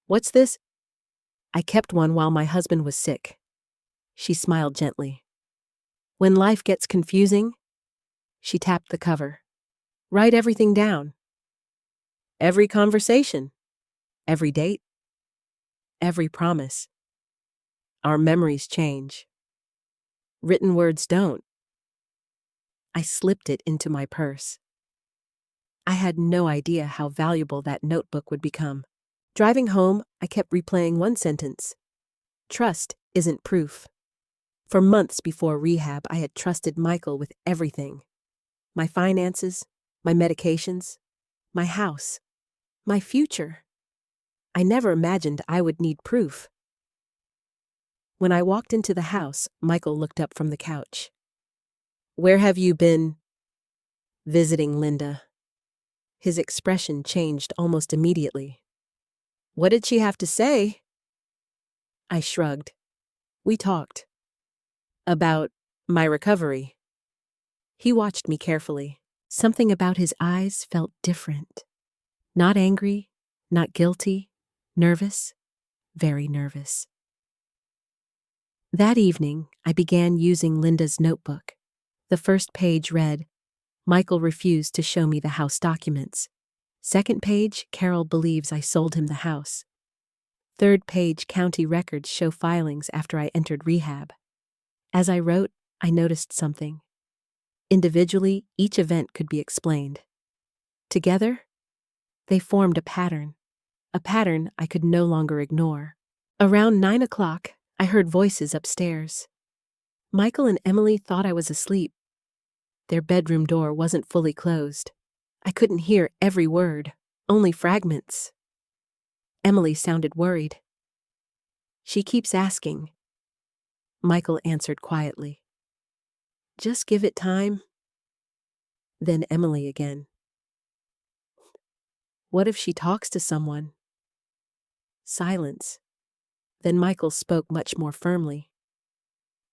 S2: What's this? I kept one while my husband was sick. She smiled gently. When life gets confusing, she tapped the cover. Write everything down. Every conversation. Every date. Every promise. Our memories change. Written words don't. I slipped it into my purse. I had no idea how valuable that notebook would become. Driving home, I kept replaying one sentence. Trust isn't proof. For months before rehab, I had trusted Michael with everything. My finances, my medications, my house, my future. I never imagined I would need proof. When I walked into the house, Michael looked up from the couch. Where have you been? Visiting Linda. His expression changed almost immediately. What did she have to say? I shrugged. We talked. About my recovery. He watched me carefully. Something about his eyes felt different. Not angry, not guilty, Nervous, very nervous. That evening, I began using Linda's notebook. The first page read, Michael refused to show me the house documents. Second page, Carol believes I sold him the house. Third page, county records show filings after I entered rehab. As I wrote, I noticed something. Individually, each event could be explained. Together, they formed a pattern I could no longer ignore. Around 9 o'clock, I heard voices upstairs. Michael and Emily thought I was asleep. Their bedroom door wasn't fully closed. I couldn't hear every word, only fragments. Emily sounded worried. She keeps asking. Michael answered quietly. Just give it time. Then Emily again. What if she talks to someone? Silence. Then Michael spoke much more firmly.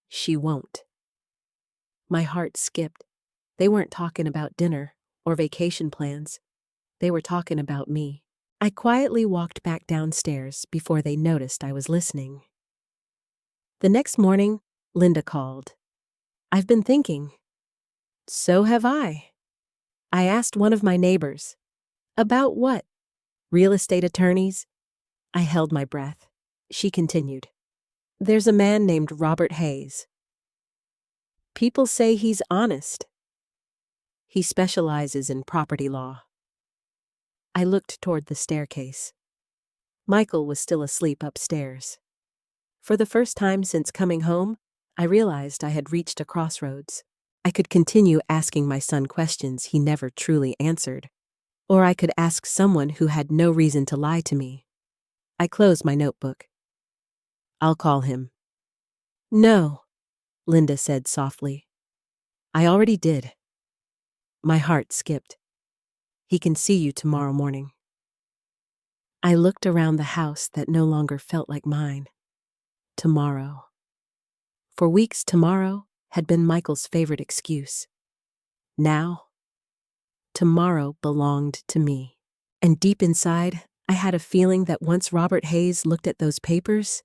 S2: She won't. My heart skipped. They weren't talking about dinner or vacation plans. They were talking about me. I quietly walked back downstairs before they noticed I was listening. The next morning, Linda called. I've been thinking. So have I. I asked one of my neighbors. About what? Real estate attorneys? I held my breath. She continued. There's a man named Robert Hayes. People say he's honest. He specializes in property law. I looked toward the staircase. Michael was still asleep upstairs. For the first time since coming home, I realized I had reached a crossroads. I could continue asking my son questions he never truly answered, or I could ask someone who had no reason to lie to me. I closed my notebook. I'll call him. No, Linda said softly. I already did. My heart skipped. He can see you tomorrow morning. I looked around the house that no longer felt like mine. Tomorrow. For weeks, tomorrow had been Michael's favorite excuse. Now, tomorrow belonged to me. And deep inside, I had a feeling that once Robert Hayes looked at those papers,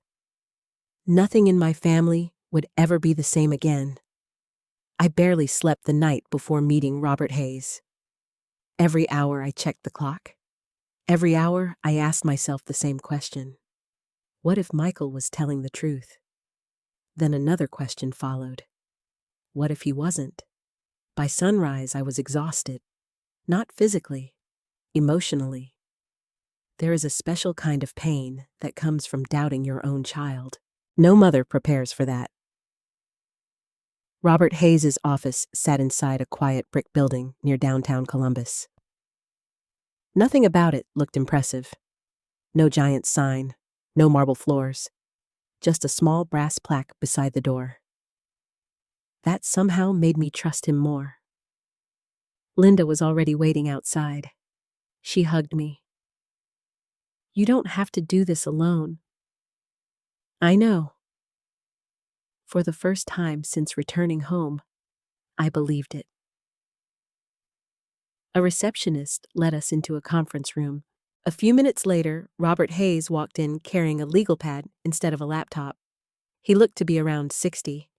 S2: nothing in my family would ever be the same again. I barely slept the night before meeting Robert Hayes. Every hour I checked the clock. Every hour I asked myself the same question. What if Michael was telling the truth? Then another question followed. What if he wasn't? By sunrise, I was exhausted. Not physically, emotionally. There is a special kind of pain that comes from doubting your own child. No mother prepares for that. Robert Hayes' office sat inside a quiet brick building near downtown Columbus. Nothing about it looked impressive. No giant sign, no marble floors, just a small brass plaque beside the door. That somehow made me trust him more. Linda was already waiting outside. She hugged me. You don't have to do this alone. I know. For the first time since returning home, I believed it. A receptionist led us into a conference room. A few minutes later, Robert Hayes walked in carrying a legal pad instead of a laptop. He looked to be around 60.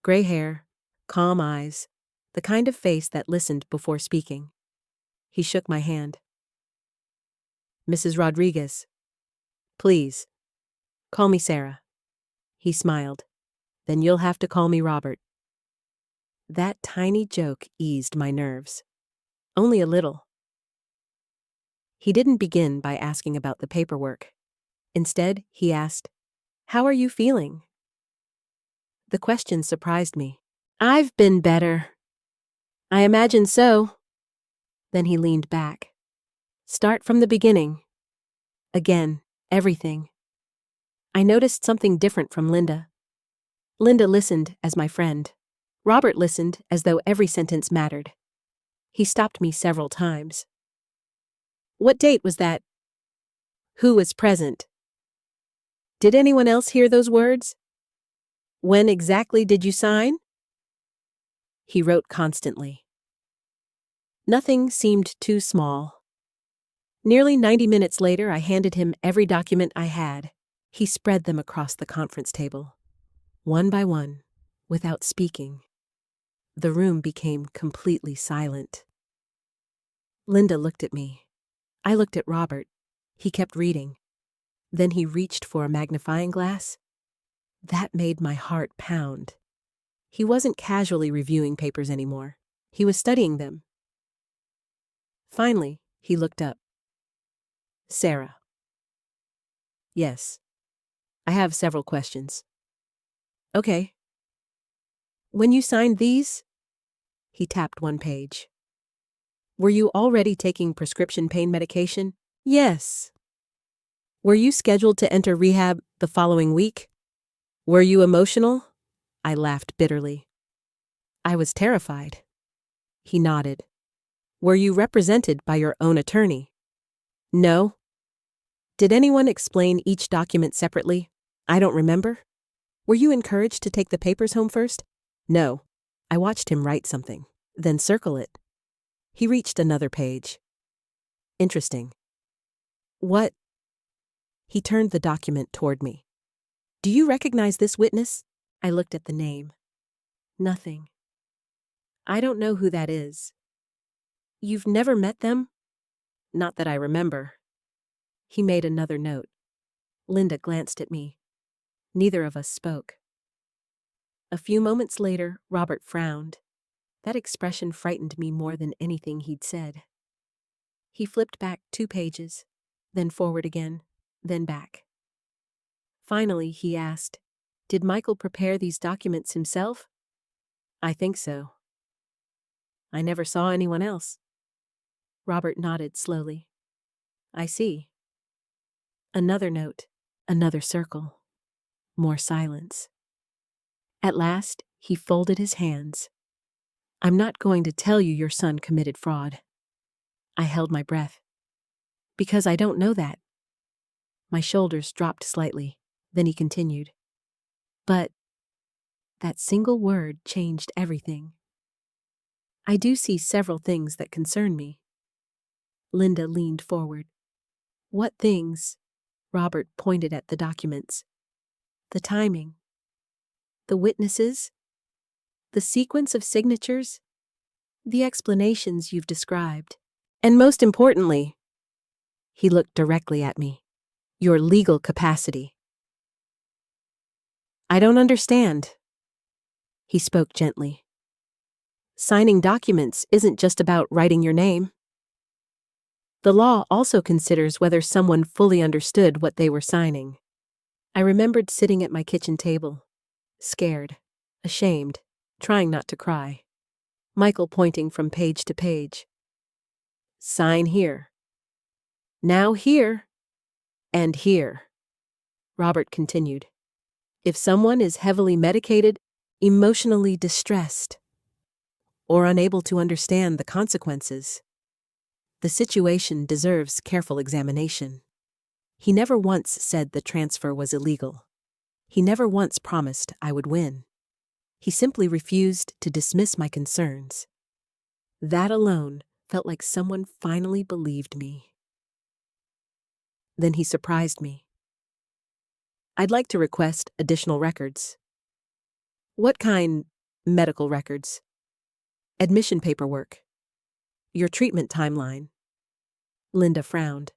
S2: Gray hair, calm eyes, the kind of face that listened before speaking. He shook my hand. Mrs. Rodriguez, please, call me Sarah. He smiled. Then you'll have to call me Robert. That tiny joke eased my nerves. Only a little. He didn't begin by asking about the paperwork. Instead, he asked, How are you feeling? The question surprised me. I've been better. I imagine so. Then he leaned back. Start from the beginning. Again, everything. I noticed something different from Linda. Linda listened as my friend. Robert listened as though every sentence mattered. He stopped me several times. What date was that? Who was present? Did anyone else hear those words? When exactly did you sign? He wrote constantly. Nothing seemed too small. Nearly 90 minutes later, I handed him every document I had. He spread them across the conference table, one by one, without speaking. The room became completely silent. Linda looked at me. I looked at Robert. He kept reading. Then he reached for a magnifying glass. That made my heart pound. He wasn't casually reviewing papers anymore. He was studying them. Finally, he looked up. Sarah. Yes. I have several questions. Okay. When you signed these, he tapped one page. Were you already taking prescription pain medication? Yes. Were you scheduled to enter rehab the following week? Were you emotional? I laughed bitterly. I was terrified. He nodded. Were you represented by your own attorney? No. Did anyone explain each document separately? I don't remember. Were you encouraged to take the papers home first? No. I watched him write something, then circle it. He reached another page. Interesting. What? He turned the document toward me. Do you recognize this witness? I looked at the name. Nothing. I don't know who that is. You've never met them? Not that I remember. He made another note. Linda glanced at me. Neither of us spoke. A few moments later, Robert frowned. That expression frightened me more than anything he'd said. He flipped back 2 pages, then forward again, then back. Finally, he asked, Did Michael prepare these documents himself? I think so. I never saw anyone else. Robert nodded slowly. I see. Another note, another circle, more silence. At last, he folded his hands. I'm not going to tell you your son committed fraud. I held my breath. Because I don't know that. My shoulders dropped slightly. Then he continued. But that single word changed everything. I do see several things that concern me. Linda leaned forward. What things? Robert pointed at the documents. The timing. The witnesses. The sequence of signatures. The explanations you've described. And most importantly, he looked directly at me. Your legal capacity. I don't understand. He spoke gently. Signing documents isn't just about writing your name. The law also considers whether someone fully understood what they were signing. I remembered sitting at my kitchen table, scared, ashamed, trying not to cry. Michael pointing from page to page. Sign here. Now here. And here. Robert continued. If someone is heavily medicated, emotionally distressed, or unable to understand the consequences, the situation deserves careful examination. He never once said the transfer was illegal. He never once promised I would win. He simply refused to dismiss my concerns. That alone felt like someone finally believed me. Then he surprised me. I'd like to request additional records. What kind? Medical records. Admission paperwork. Your treatment timeline. Linda frowned.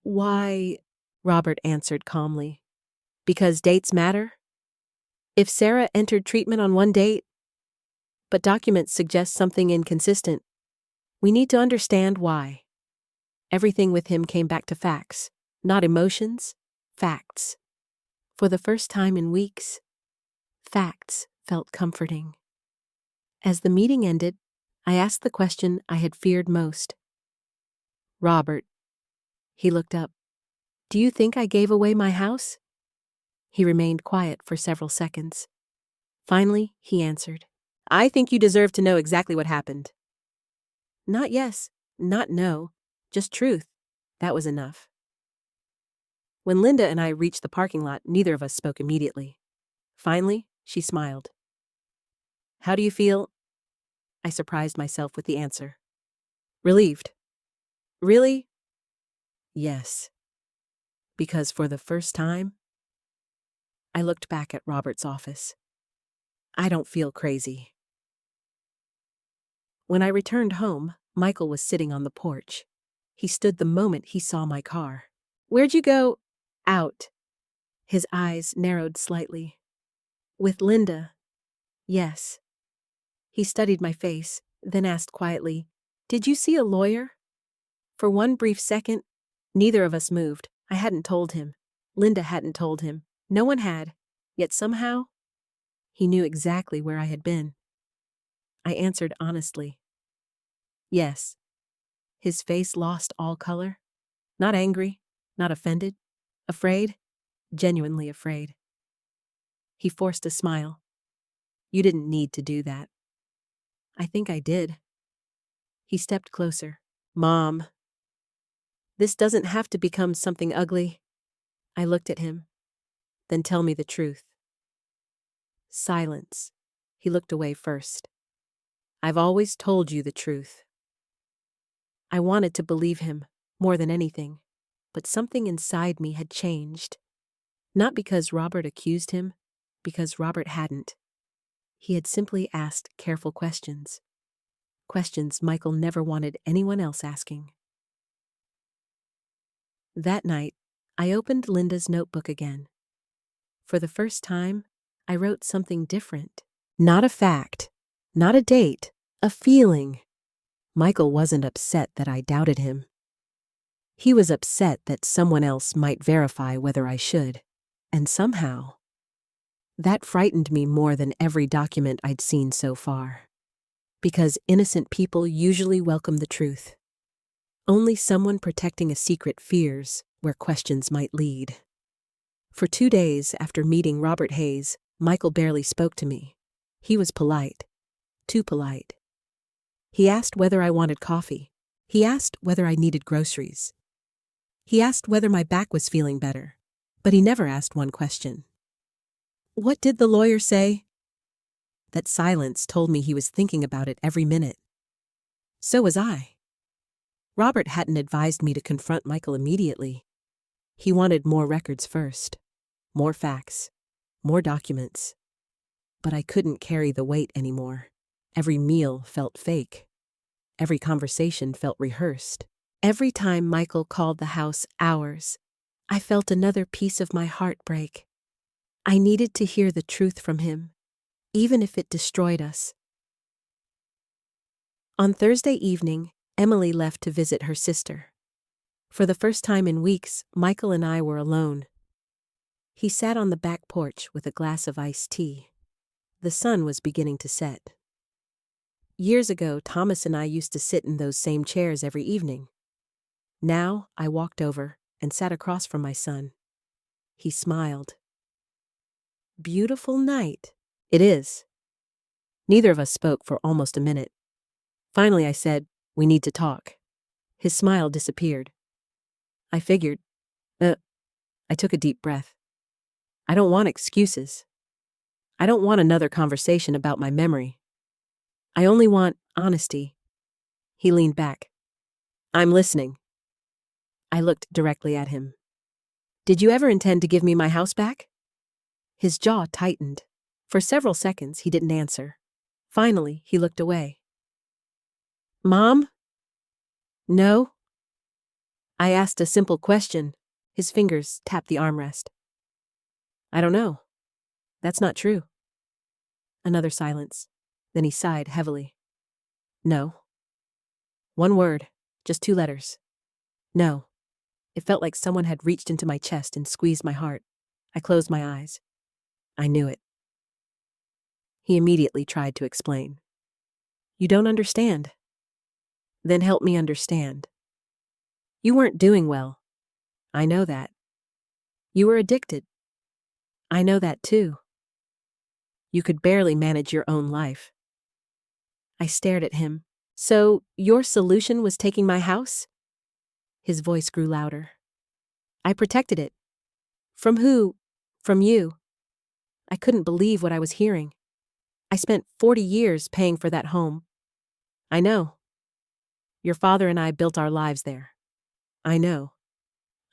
S2: Why? Robert answered calmly. Because dates matter? If Sarah entered treatment on one date, but documents suggest something inconsistent, we need to understand why. Everything with him came back to facts, not emotions, facts. For the first time in weeks, facts felt comforting. As the meeting ended, I asked the question I had feared most. Robert. He looked up. Do you think I gave away my house? He remained quiet for several seconds. Finally, he answered. I think you deserve to know exactly what happened. Not yes, not no, just truth. That was enough. When Linda and I reached the parking lot, neither of us spoke immediately. Finally, she smiled. How do you feel? I surprised myself with the answer. Relieved. Really? Yes. Because for the first time, I looked back at Robert's office. I don't feel crazy. When I returned home, Michael was sitting on the porch. He stood the moment he saw my car. "Where'd you go?" "Out." His eyes narrowed slightly. "With Linda?" "Yes." He studied my face, then asked quietly, "Did you see a lawyer?" For one brief second, neither of us moved. I hadn't told him. Linda hadn't told him. No one had. Yet somehow, he knew exactly where I had been. I answered honestly. "Yes." His face lost all color. Not angry, not offended. Afraid, genuinely afraid. He forced a smile. "You didn't need to do that." "I think I did." He stepped closer. "Mom, this doesn't have to become something ugly." I looked at him. "Then tell me the truth." Silence. He looked away first. "I've always told you the truth." I wanted to believe him, more than anything, but something inside me had changed. Not because Robert accused him, because Robert hadn't. He had simply asked careful questions. Questions Michael never wanted anyone else asking. That night, I opened Linda's notebook again. For the first time, I wrote something different. Not a fact, not a date, a feeling. Michael wasn't upset that I doubted him. He was upset that someone else might verify whether I should. And somehow, that frightened me more than every document I'd seen so far. Because innocent people usually welcome the truth. Only someone protecting a secret fears where questions might lead. For 2 days after meeting Robert Hayes, Michael barely spoke to me. He was polite. Too polite. He asked whether I wanted coffee. He asked whether I needed groceries. He asked whether my back was feeling better. But he never asked one question. "What did the lawyer say?" That silence told me he was thinking about it every minute. So was I. Robert hadn't advised me to confront Michael immediately. He wanted more records first. More facts. More documents. But I couldn't carry the weight anymore. Every meal felt fake. Every conversation felt rehearsed. Every time Michael called the house ours, I felt another piece of my heart break. I needed to hear the truth from him, even if it destroyed us. On Thursday evening, Emily left to visit her sister. For the first time in weeks, Michael and I were alone. He sat on the back porch with a glass of iced tea. The sun was beginning to set. Years ago, Thomas and I used to sit in those same chairs every evening. Now, I walked over and sat across from my son. He smiled. "Beautiful night." "It is." Neither of us spoke for almost a minute. Finally, I said, "We need to talk." His smile disappeared. I figured. I took a deep breath. I don't want excuses. I don't want another conversation about my memory. I only want honesty. He leaned back. "I'm listening." I looked directly at him. "Did you ever intend to give me my house back?" His jaw tightened. For several seconds, he didn't answer. Finally, he looked away. "Mom?" "No." I asked a simple question. His fingers tapped the armrest. "I don't know. That's not true." Another silence. Then he sighed heavily. "No." One word, just 2 letters. "No." It felt like someone had reached into my chest and squeezed my heart. I closed my eyes. I knew it. He immediately tried to explain. "You don't understand." "Then help me understand." "You weren't doing well." "I know that." "You were addicted." "I know that too." "You could barely manage your own life." I stared at him. "So, your solution was taking my house?" His voice grew louder. "I protected it." "From who?" "From you." I couldn't believe what I was hearing. "I spent 40 years paying for that home." "I know." "Your father and I built our lives there." "I know."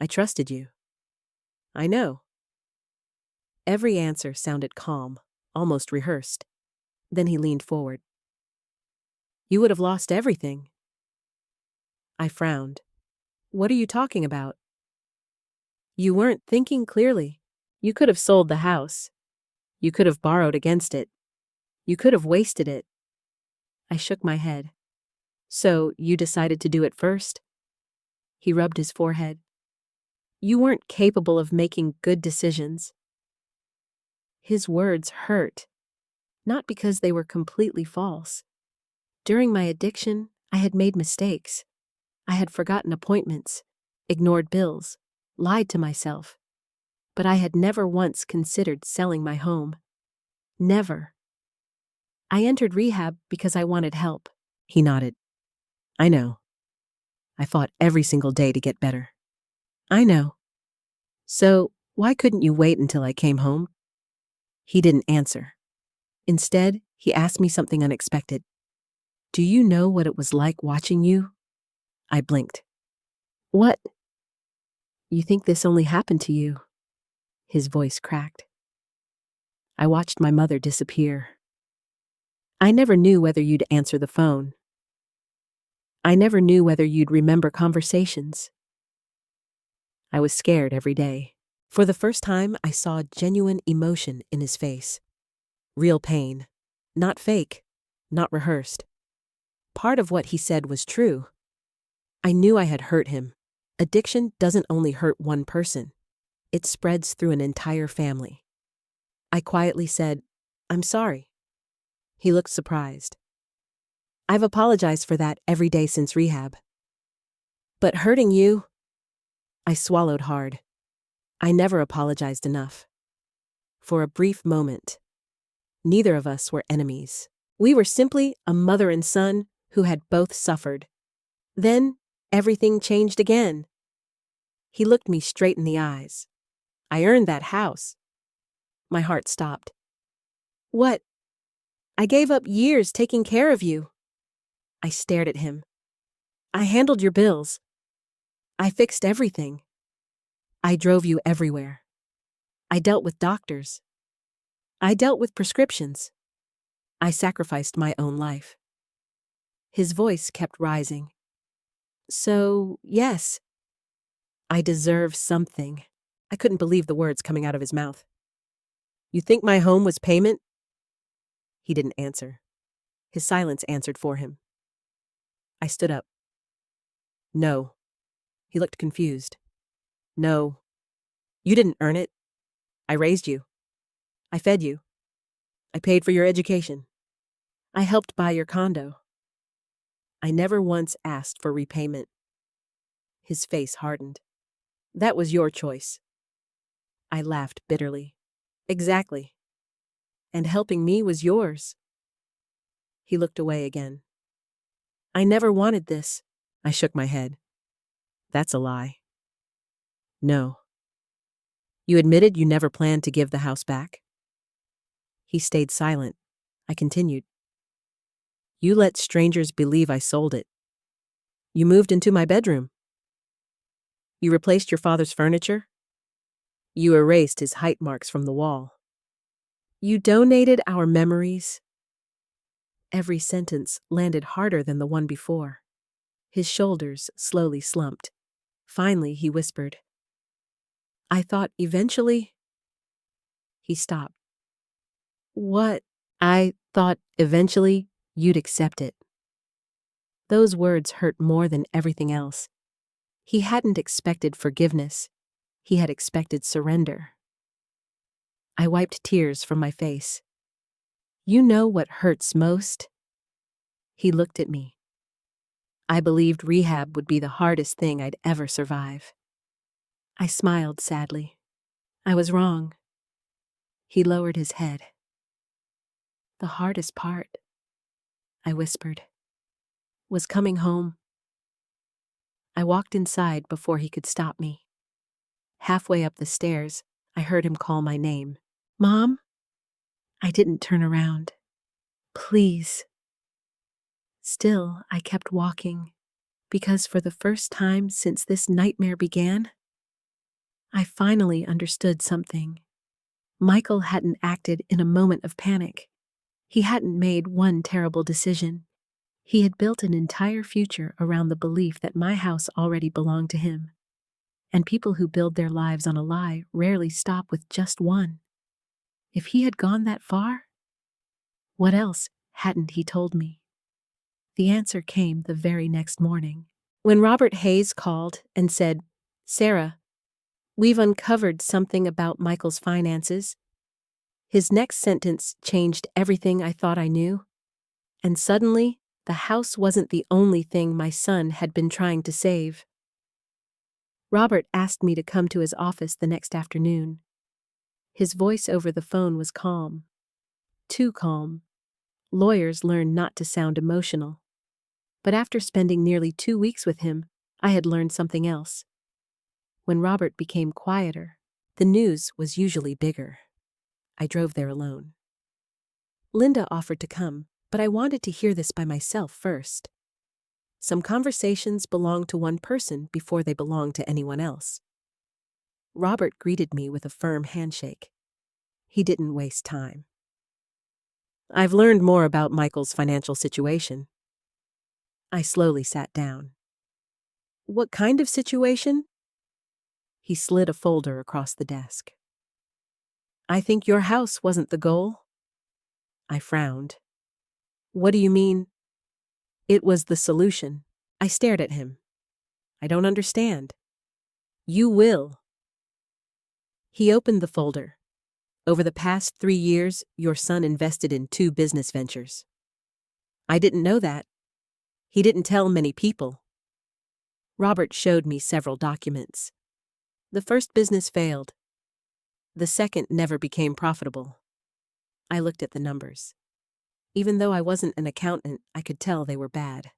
S2: I trusted you. I know. Every answer sounded calm, almost rehearsed. Then he leaned forward. You would have lost everything. I frowned. What are you talking about? You weren't thinking clearly. You could have sold the house. You could have borrowed against it. You could have wasted it. I shook my head. So, you decided to do it first? He rubbed his forehead. You weren't capable of making good decisions. His words hurt, not because they were completely false. During my addiction, I had made mistakes. I had forgotten appointments, ignored bills, lied to myself. But I had never once considered selling my home. Never. I entered rehab because I wanted help. He nodded. I know. I fought every single day to get better. I know. So, why couldn't you wait until I came home? He didn't answer. Instead, he asked me something unexpected. Do you know what it was like watching you? I blinked. What? You think this only happened to you? His voice cracked. I watched my mother disappear. I never knew whether you'd answer the phone. I never knew whether you'd remember conversations. I was scared every day. For the first time, I saw genuine emotion in his face. Real pain. Not fake. Not rehearsed. Part of what he said was true. I knew I had hurt him. Addiction doesn't only hurt one person. It spreads through an entire family. I quietly said, I'm sorry. He looked surprised. I've apologized for that every day since rehab. But hurting you? I swallowed hard. I never apologized enough. For a brief moment, neither of us were enemies. We were simply a mother and son who had both suffered. Then, everything changed again. He looked me straight in the eyes. I earned that house. My heart stopped. What? I gave up years taking care of you. I stared at him. I handled your bills. I fixed everything. I drove you everywhere. I dealt with doctors. I dealt with prescriptions. I sacrificed my own life. His voice kept rising. So, yes, I deserve something. I couldn't believe the words coming out of his mouth. You think my home was payment? He didn't answer. His silence answered for him. I stood up. No. He looked confused. No. You didn't earn it. I raised you. I fed you. I paid for your education. I helped buy your condo. I never once asked for repayment. His face hardened. That was your choice. I laughed bitterly. Exactly. And helping me was yours. He looked away again. I never wanted this. I shook my head. That's a lie. No. You admitted you never planned to give the house back? He stayed silent. I continued. You let strangers believe I sold it. You moved into my bedroom. You replaced your father's furniture. You erased his height marks from the wall. You donated our memories. Every sentence landed harder than the one before. His shoulders slowly slumped. Finally, he whispered, I thought eventually... He stopped. What? I thought eventually you'd accept it. Those words hurt more than everything else. He hadn't expected forgiveness. He had expected surrender. I wiped tears from my face. You know what hurts most? He looked at me. I believed rehab would be the hardest thing I'd ever survive. I smiled sadly. I was wrong. He lowered his head. The hardest part, I whispered, was coming home. I walked inside before he could stop me. Halfway up the stairs, I heard him call my name. Mom? I didn't turn around. Please. Still, I kept walking, because for the first time since this nightmare began,
S1: I finally understood something. Michael hadn't acted in a moment of panic. He hadn't made one terrible decision. He had built an entire future around the belief that my house already belonged to him. And people who build their lives on a lie rarely stop with just one. If he had gone that far, what else hadn't he told me? The answer came the very next morning. When Robert Hayes called and said, "Sarah, we've uncovered something about Michael's finances," his next sentence changed everything I thought I knew. And suddenly, the house wasn't the only thing my son had been trying to save. Robert asked me to come to his office the next afternoon. His voice over the phone was calm. Too calm. Lawyers learn not to sound emotional. But after spending nearly 2 weeks with him, I had learned something else. When Robert became quieter, the news was usually bigger. I drove there alone. Linda offered to come, but I wanted to hear this by myself first. Some conversations belong to one person before they belong to anyone else. Robert greeted me with a firm handshake. He didn't waste time. "I've learned more about Michael's financial situation." I slowly sat down. "What kind of situation?" He slid a folder across the desk. "I think your house wasn't the goal." I frowned. "What do you mean?" "It was the solution." I stared at him. "I don't understand." "You will." He opened the folder. "Over the past 3 years, your son invested in 2 business ventures." I didn't know that. He didn't tell many people. Robert showed me several documents. The first business failed. The second never became profitable. I looked at the numbers. Even though I wasn't an accountant, I could tell they were bad.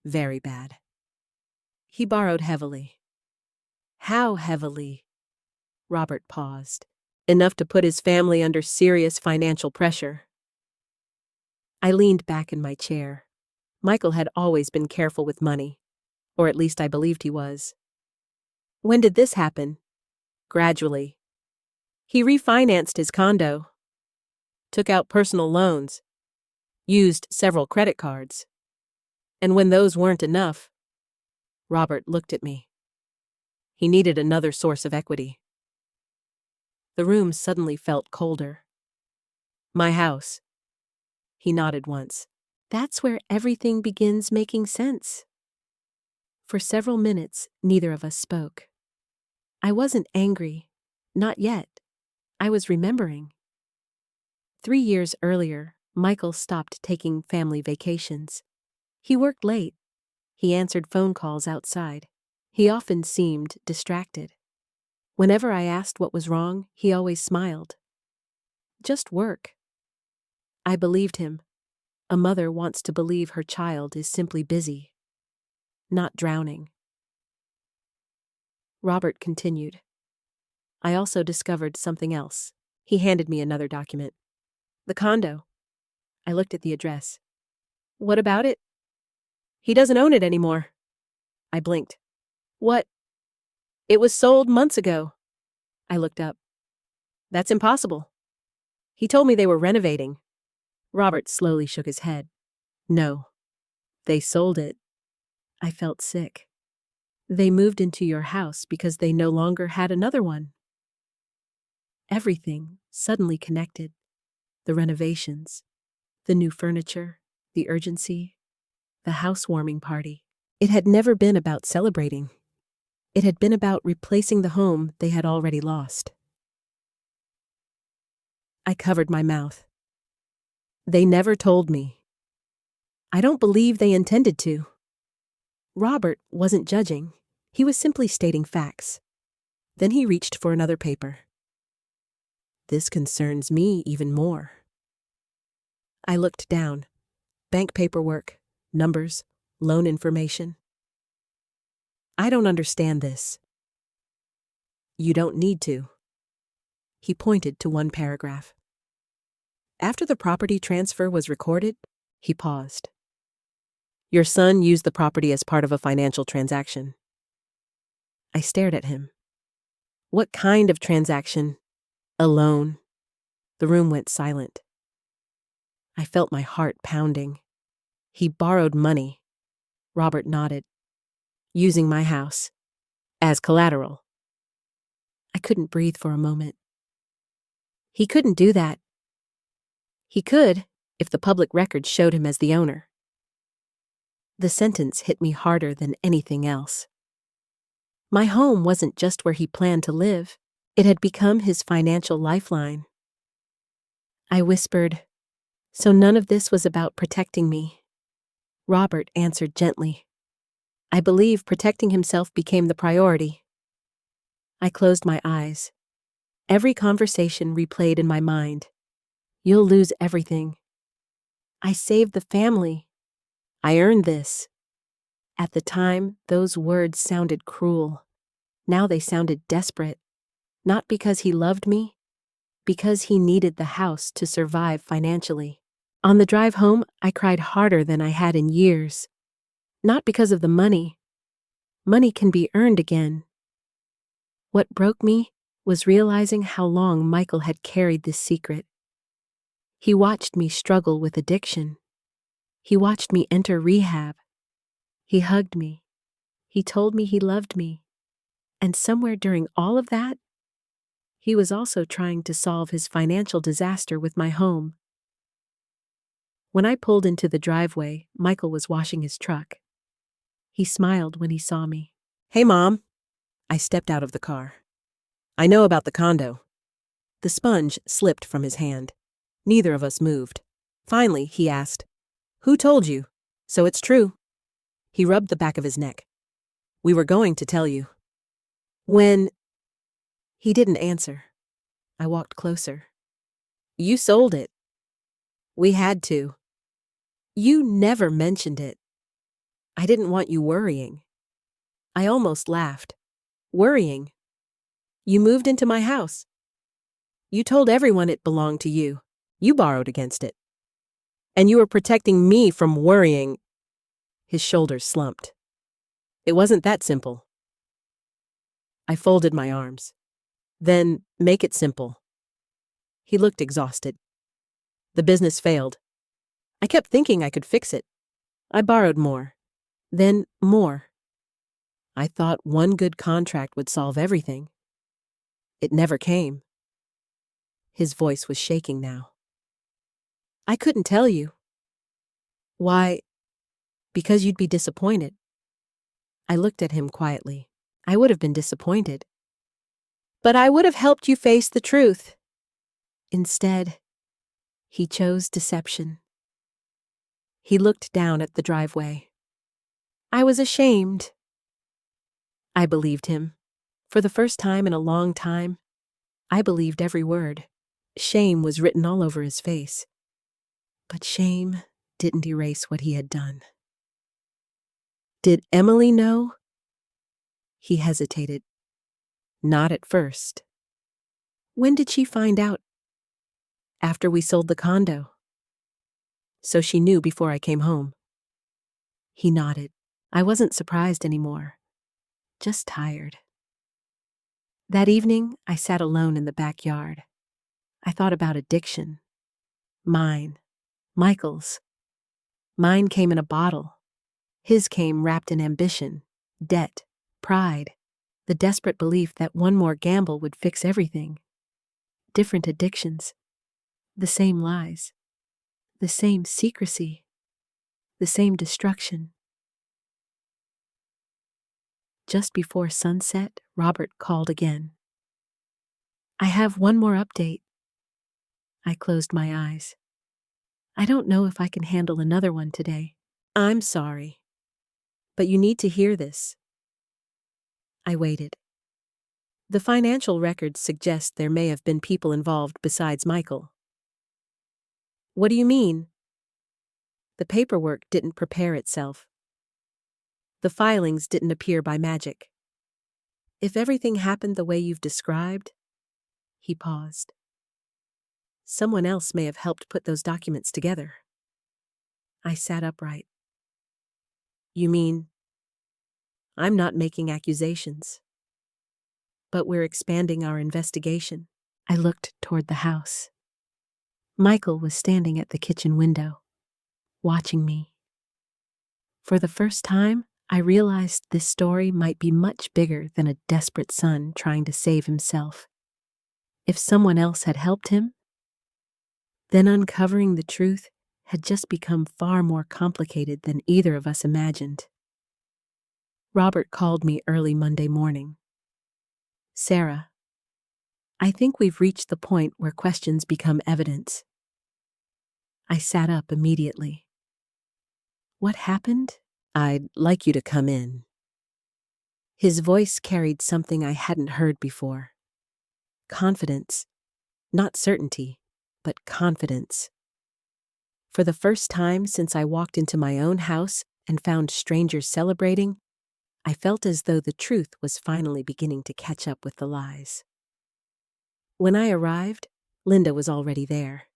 S1: Very bad. He borrowed heavily. How heavily? Robert paused. Enough to put his family under serious financial pressure. I leaned back in my chair. Michael had always been careful with money, or at least I believed he was. "When did this happen?" "Gradually. He refinanced his condo, took out personal loans, used several credit cards. And when those weren't enough," Robert looked at me, "he needed another source of equity." The room suddenly felt colder. "My house." He nodded once. "That's where everything begins making sense." For several minutes, neither of us spoke. I wasn't angry. Not yet. I was remembering. 3 years earlier, Michael stopped taking family vacations. He worked late. He answered phone calls outside. He often seemed distracted. Whenever I asked what was wrong, he always smiled. "Just work." I believed him. A mother wants to believe her child is simply busy, not drowning. Robert continued. "I also discovered something else." He handed me another document. "The condo." I looked at the address. "What about it?" "He doesn't own it anymore." I blinked. "What?" "It was sold months ago." I looked up. "That's impossible." "He told me they were renovating." Robert slowly shook his head. "No, they sold it." I felt sick. "They moved into your house because they no longer had another one." Everything suddenly connected. The renovations, the new furniture, the urgency, the housewarming party. It had never been about celebrating. It had been about replacing the home they had already lost. I covered my mouth. "They never told me." "I don't believe they intended to." Robert wasn't judging. He was simply stating facts. Then he reached for another paper. "This concerns me even more." I looked down. Bank paperwork, numbers, loan information. "I don't understand this." "You don't need to." He pointed to one paragraph. "After the property transfer was recorded," he paused. "Your son used the property as part of a financial transaction." I stared at him.
S2: What kind of transaction? A loan. The room went silent. I felt my heart pounding. He borrowed money. Robert nodded. Using my house. As collateral. I couldn't breathe for a moment. He couldn't do that. He could, if the public records showed him as the owner. The sentence hit me harder than anything else. My home wasn't just where he planned to live. It had become his financial lifeline. I whispered, "So none of this was about protecting me." Robert answered gently, "I believe protecting himself became the priority." I closed my eyes. Every conversation replayed in my mind. "You'll lose everything." "I saved the family." "I earned this." At the time, those words sounded cruel. Now they sounded desperate. Not because he loved me, because he needed the house to survive financially. On the drive home, I cried harder than I had in years. Not because of the money. Money can be earned again. What broke me was realizing how long Michael had carried this secret. He watched me struggle with addiction. He watched me enter rehab. He hugged me. He told me he loved me. And somewhere during all of that, he was also trying to solve his financial disaster with my home. When I pulled into the driveway, Michael was washing his truck. He smiled when he saw me. "Hey, Mom." I stepped out of the car. "I know about the condo." The sponge slipped from his hand. Neither of us moved. Finally, he asked, "Who told you? So it's true." He rubbed the back of his neck. "We were going to tell you." "When?" He didn't answer. I walked closer. "You sold it." "We had to." "You never mentioned it." "I didn't want you worrying." I almost laughed. "Worrying? You moved into my house. You told everyone it belonged to you. You borrowed against it. And you were protecting me from worrying." His shoulders slumped. "It wasn't that simple." I folded my arms. "Then make it simple." He looked exhausted. "The business failed. I kept thinking I could fix it. I borrowed more. Then more. I thought one good contract would solve everything. It never came." His voice was shaking now. "I couldn't tell you." "Why?" "Because you'd be disappointed." I looked at him quietly. I would have been disappointed. "But I would have helped you face the truth." Instead, he chose deception. He looked down at the driveway. "I was ashamed." I believed him. For the first time in a long time, I believed every word. Shame was written all over his face. But shame didn't erase what he had done. "Did Emily know?" He hesitated. "Not at first." "When did she find out?" "After we sold the condo." "So she knew before I came home." He nodded. I wasn't surprised anymore. Just tired. That evening, I sat alone in the backyard. I thought about addiction. Mine. Michael's. Mine came in a bottle. His came wrapped in ambition, debt, pride, the desperate belief that one more gamble would fix everything. Different addictions. The same lies. The same secrecy. The same destruction. Just before sunset, Robert called again. "I have one more update." I closed my eyes. "I don't know if I can handle another one today." "I'm sorry. But you need to hear this." I waited. "The financial records suggest there may have been people involved besides Michael." "What do you mean?" "The paperwork didn't prepare itself. The filings didn't appear by magic. If everything happened the way you've described..." He paused. "Someone else may have helped put those documents together." I sat upright. "You mean..." "I'm not making accusations. but we're expanding our investigation.
S1: I looked toward the house. Michael was standing at the kitchen window, watching me. For the first time, I realized this story might be much bigger than a desperate son trying to save himself. If someone else had helped him, then uncovering the truth had just become far more complicated than either of us imagined. Robert called me early Monday morning. "Sarah, I think we've reached the point where questions become evidence." I sat up immediately. "What happened?"
S2: "I'd like you to come in." His voice carried something I hadn't heard before. Confidence. Not certainty, but confidence. For the first time since I walked into my own house and found strangers celebrating, I felt as though the truth was finally beginning to catch up with the lies. When I arrived, Linda was already there.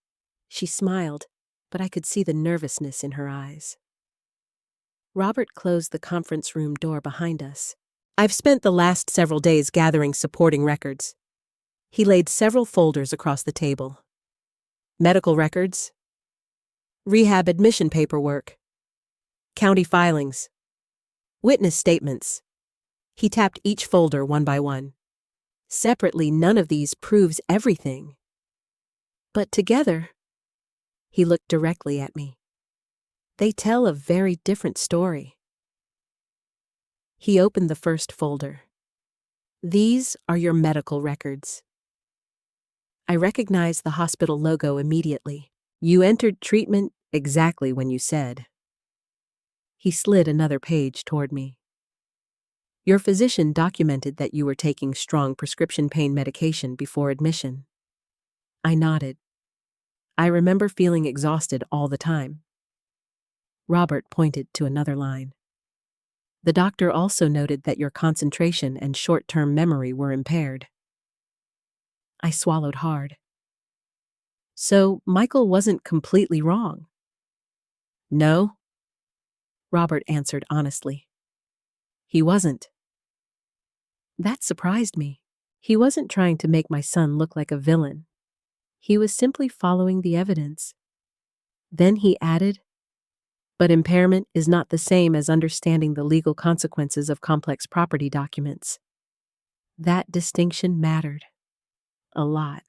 S2: She smiled, but I could see the nervousness in her eyes. Robert closed the conference room door behind us. "I've spent the last several days gathering supporting records." He laid several folders across the table. Medical records, rehab admission paperwork, county filings, witness statements. He tapped each folder one by one. Separately, none of these proves everything. But together, he looked directly at me. They tell a very different story. He opened the first folder. "These are your medical records." I recognized the hospital logo immediately. "You entered treatment exactly when you said." He slid another page toward me. "Your physician documented that you were taking strong prescription pain medication before admission." I nodded. "I remember feeling exhausted all the time." Robert pointed to another line. "The doctor also noted that your concentration and short-term memory were impaired." I swallowed hard. So Michael wasn't completely wrong? "No," Robert answered honestly. "He wasn't." That surprised me. He wasn't trying to make my son look like a villain. He was simply following the evidence. Then he added, "But impairment is not the same as understanding the legal consequences of complex property documents." That distinction mattered. A lot.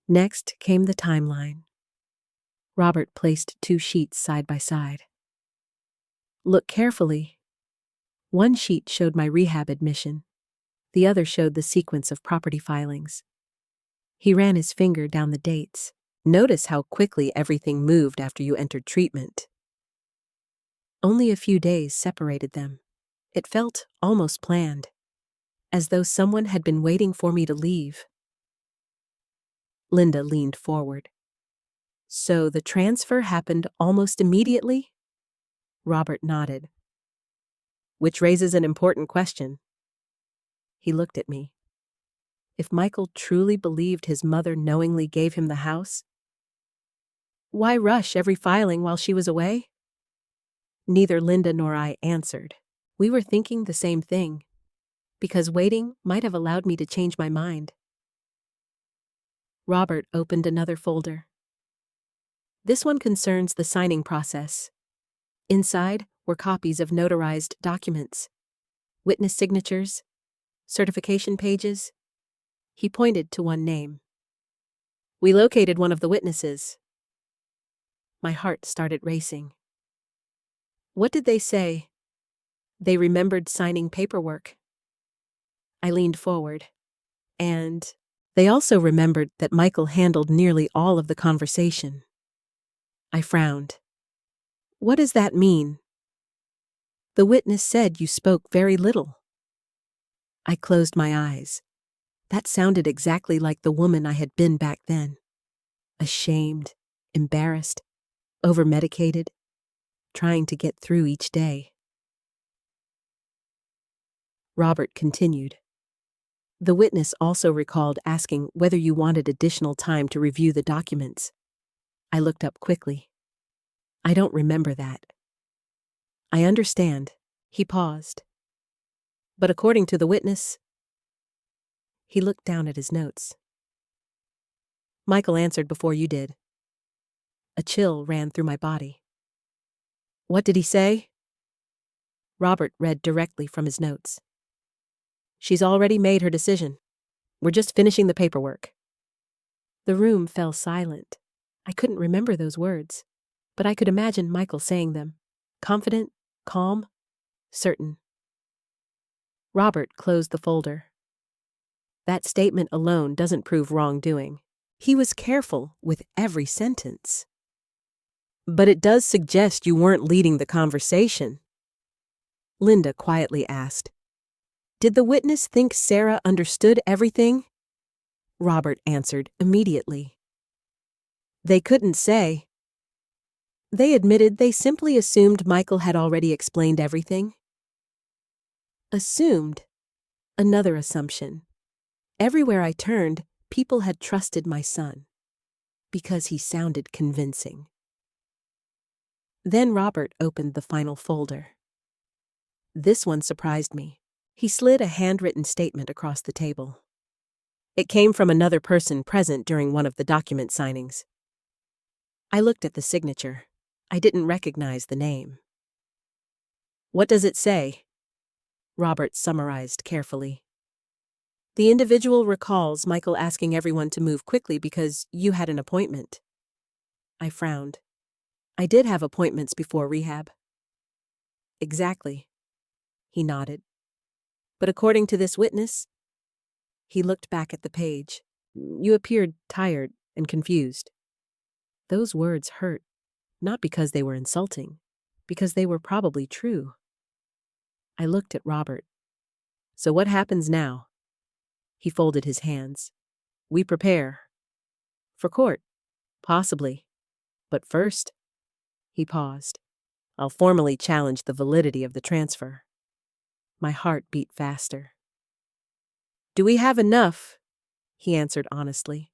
S2: Next came the timeline. Robert placed 2 sheets side by side. "Look carefully." One sheet showed my rehab admission. The other showed the sequence of property filings. He ran his finger down the dates. "Notice how quickly everything moved after you entered treatment." Only a few days separated them. It felt almost planned, as though someone had been waiting for me to leave. Linda leaned forward. "So the transfer happened almost immediately?" Robert nodded. "Which raises an important question." He looked at me. If Michael truly believed his mother knowingly gave him the house, why rush every filing while she was away? Neither Linda nor I answered. We were thinking the same thing, because waiting might have allowed me to change my mind. Robert opened another folder. This one concerns the signing process. Inside were copies of notarized documents, witness signatures, certification pages. He pointed to one name. "We located one of the witnesses." My heart started racing. "What did they say?" "They remembered signing paperwork." I leaned forward. "And they also remembered that Michael handled nearly all of the conversation." I frowned. "What does that mean?" "The witness said you spoke very little." I closed my eyes. That sounded exactly like the woman I had been back then. Ashamed, embarrassed, overmedicated, trying to get through each day. Robert continued. "The witness also recalled asking whether you wanted additional time to review the documents." I looked up quickly. "I don't remember that." "I understand." He paused. But according to the witness, he looked down at his notes. Michael answered before you did. A chill ran through my body. What did he say? Robert read directly from his notes. She's already made her decision. We're just finishing the paperwork. The room fell silent. I couldn't remember those words, but I could imagine Michael saying them. Confident, calm, certain. Robert closed the folder. That statement alone doesn't prove wrongdoing. He was careful with every sentence. But it does suggest you weren't leading the conversation. Linda quietly asked. Did the witness think Sarah understood everything? Robert answered immediately. They couldn't say. They admitted they simply assumed Michael had already explained everything. Assumed. Another assumption. Everywhere I turned, people had trusted my son, because he sounded convincing. Then Robert opened the final folder. This one surprised me. He slid a handwritten statement across the table. It came from another person present during one of the document signings. I looked at the signature. I didn't recognize the name. What does it say? Robert summarized carefully. The individual recalls Michael asking everyone to move quickly because you had an appointment. I frowned. I did have appointments before rehab. Exactly. He nodded. But according to this witness, he looked back at the page. You appeared tired and confused. Those words hurt, not because they were insulting, because they were probably true. I looked at Robert. So what happens now? He folded his hands. We prepare. For court. Possibly. But first, he paused. I'll formally challenge the validity of the transfer. My heart beat faster. Do we have enough? He answered honestly.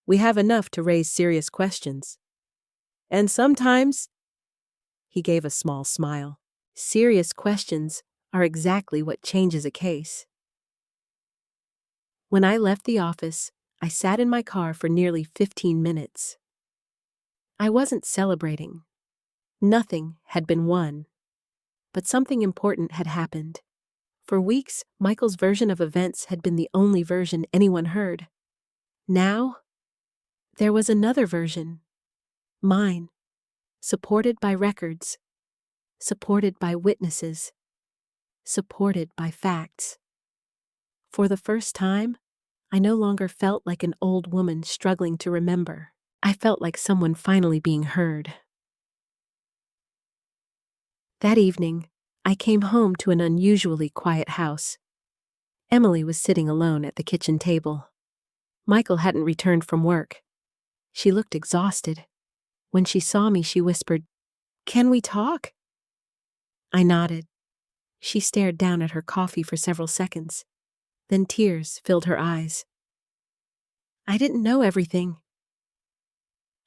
S2: We have enough to raise serious questions. And sometimes, he gave a small smile, serious questions are exactly what changes a case. When I left the office, I sat in my car for nearly 15 minutes. I wasn't celebrating. Nothing had been won. But something important had happened. For weeks, Michael's version of events had been the only version anyone heard. Now, there was another version. Mine. Supported by records. Supported by witnesses. Supported by facts. For the first time, I no longer felt like an old woman struggling to remember. I felt like someone finally being heard. That evening, I came home to an unusually quiet house. Emily was sitting alone at the kitchen table. Michael hadn't returned from work. She looked exhausted. When she saw me, she whispered, "Can we talk?" I nodded. She stared down at her coffee for several seconds. Then tears filled her eyes. I didn't know everything.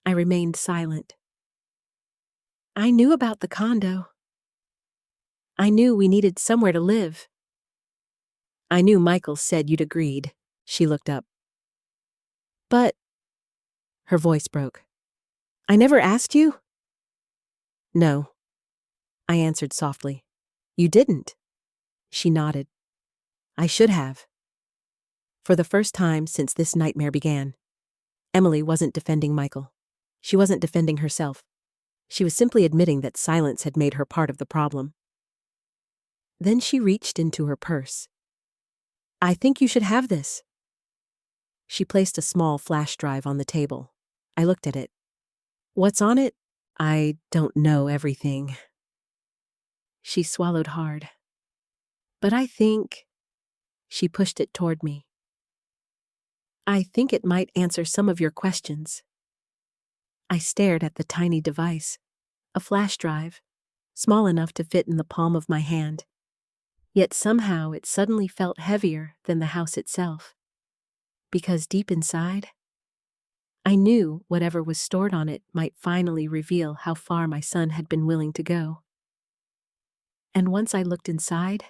S2: I remained silent. I knew about the condo. I knew we needed somewhere to live. I knew Michael said you'd agreed. She looked up. But, her voice broke. I never asked you? No, I answered softly. You didn't. She nodded. I should have. For the first time since this nightmare began, Emily wasn't defending Michael. She wasn't defending herself. She was simply admitting that silence had made her part of the problem. Then she reached into her purse. I think you should have this. She placed a small flash drive on the table. I looked at it. What's on it? I don't know everything. She swallowed hard. But I think... She pushed it toward me. I think it might answer some of your questions. I stared at the tiny device, a flash drive, small enough to fit in the palm of my hand. Yet somehow it suddenly felt heavier than the house itself. Because deep inside, I knew whatever was stored on it might finally reveal how far my son had been willing to go. And once I looked inside,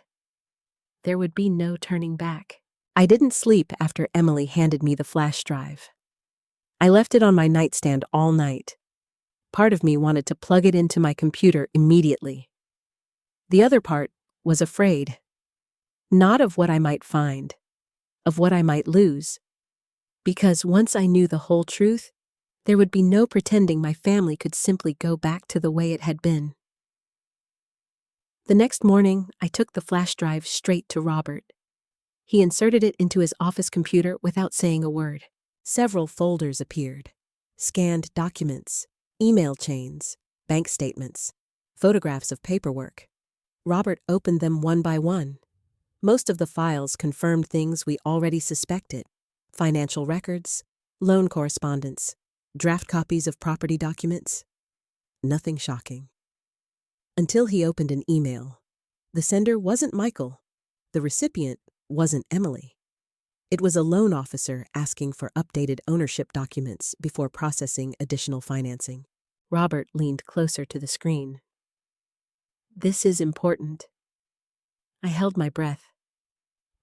S1: There would be no turning back.
S2: I didn't sleep after Emily handed me the flash drive. I left it on my nightstand all night. Part of me wanted to plug it into my computer immediately. The other part was afraid. Not of what I might find, of what I might lose. Because once I knew the whole truth, there would be no pretending my family could simply go back to the way it had been. The next morning, I took the flash drive straight to Robert. He inserted it into his office computer without saying a word. Several folders appeared. Scanned documents, email chains, bank statements, photographs of paperwork. Robert opened them one by one. Most of the files confirmed things we already suspected: financial records, loan correspondence, draft copies of property documents. Nothing shocking. Until he opened an email. The sender wasn't Michael. The recipient wasn't Emily. It was a loan officer asking for updated ownership documents before processing additional financing.
S1: Robert leaned closer to the screen. This is important. I held my breath.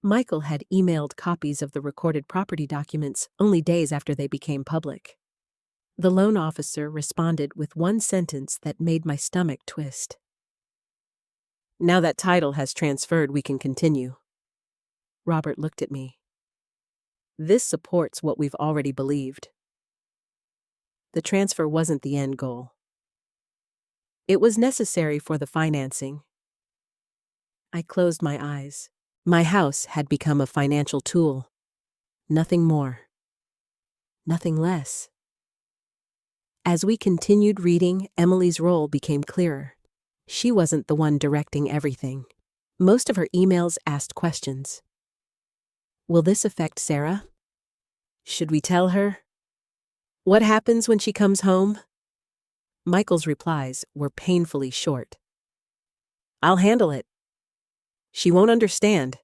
S1: Michael had emailed copies of the recorded property documents only days after they became public. The loan officer responded with one sentence that made my stomach twist.
S2: Now that title has transferred, we can continue.
S1: Robert looked at me.
S2: This supports what we've already believed. The transfer wasn't the end goal. It was necessary for the financing. I closed my eyes. My house had become a financial tool. Nothing more. Nothing less. As we continued reading, Emily's role became clearer. She wasn't the one directing everything. Most of her emails asked questions. Will this affect Sarah? Should we tell her? What happens when she comes home? Michael's replies were painfully short. I'll handle it. She won't understand.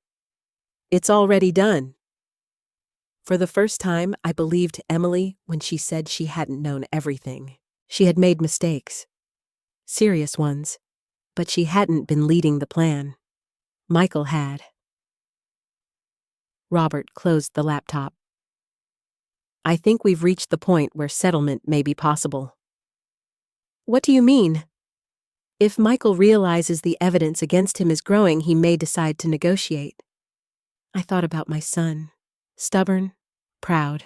S2: It's already done. For the first time, I believed Emily when she said she hadn't known everything. She had made mistakes. Serious ones. But she hadn't been leading the plan. Michael had. Robert closed the laptop. I think we've reached the point where settlement may be possible. What do you mean? If Michael realizes the evidence against him is growing, he may decide to negotiate. I thought about my son. Stubborn, proud,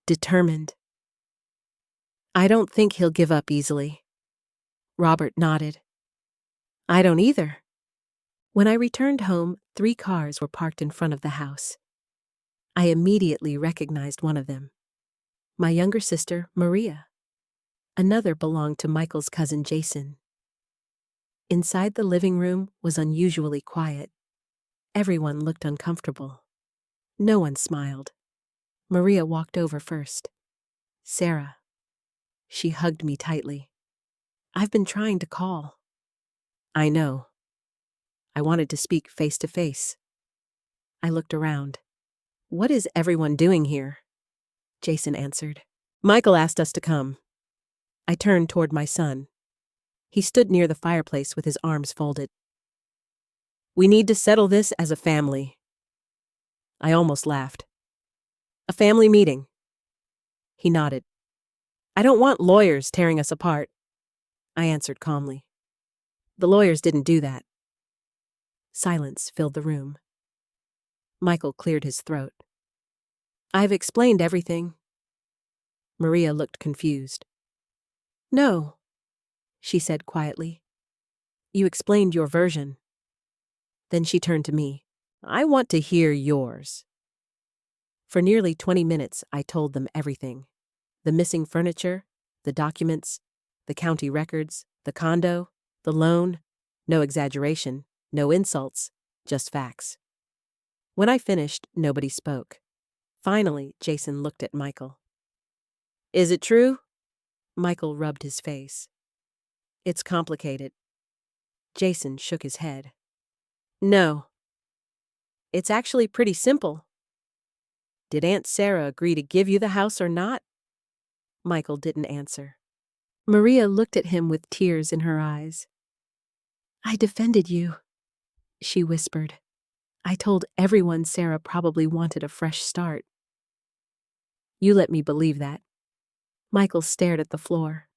S2: determined. I don't think he'll give up easily. Robert nodded. I don't either. When I returned home, 3 cars were parked in front of the house. I immediately recognized one of them. My younger sister, Maria. Another belonged to Michael's cousin, Jason. Inside the living room was unusually quiet. Everyone looked uncomfortable. No one smiled. Maria walked over first. Sarah. She hugged me tightly. I've been trying to call. I know. I wanted to speak face to face. I looked around. What is everyone doing here? Jason answered. Michael asked us to come. I turned toward my son. He stood near the fireplace with his arms folded. We need to settle this as a family. I almost laughed. A family meeting. He nodded. I don't want lawyers tearing us apart. I answered calmly. The lawyers didn't do that. Silence filled the room. Michael cleared his throat. I've explained everything. Maria looked confused. No, she said quietly. You explained your version. Then she turned to me. I want to hear yours. For nearly 20 minutes, I told them everything. The missing furniture, the documents, the county records, the condo, the loan. No exaggeration, no insults, just facts. When I finished, nobody spoke. Finally, Jason looked at Michael. Is it true? Michael rubbed his face. It's complicated. Jason shook his head. No. It's actually pretty simple. Did Aunt Sarah agree to give you the house or not? Michael didn't answer. Maria looked at him with tears in her eyes. I defended you, she whispered.
S1: I told everyone Sarah probably wanted a fresh start. You let me believe that. Michael stared at the floor.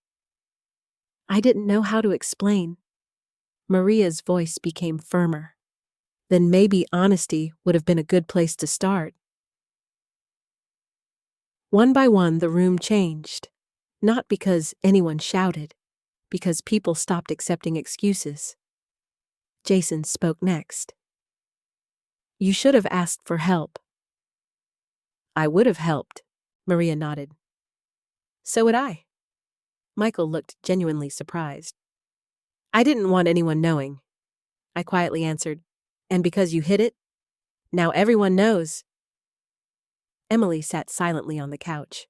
S1: I didn't know how to explain. Maria's voice became firmer. Then maybe honesty would have been a good place to start. One by one, the room changed. Not because anyone shouted, because people stopped accepting excuses. Jason spoke next. You should have asked for help. I would have helped, Maria nodded. So would I. Michael looked genuinely surprised. I didn't want anyone knowing. I quietly answered, and because you hid it, now everyone knows. Emily sat silently on the couch.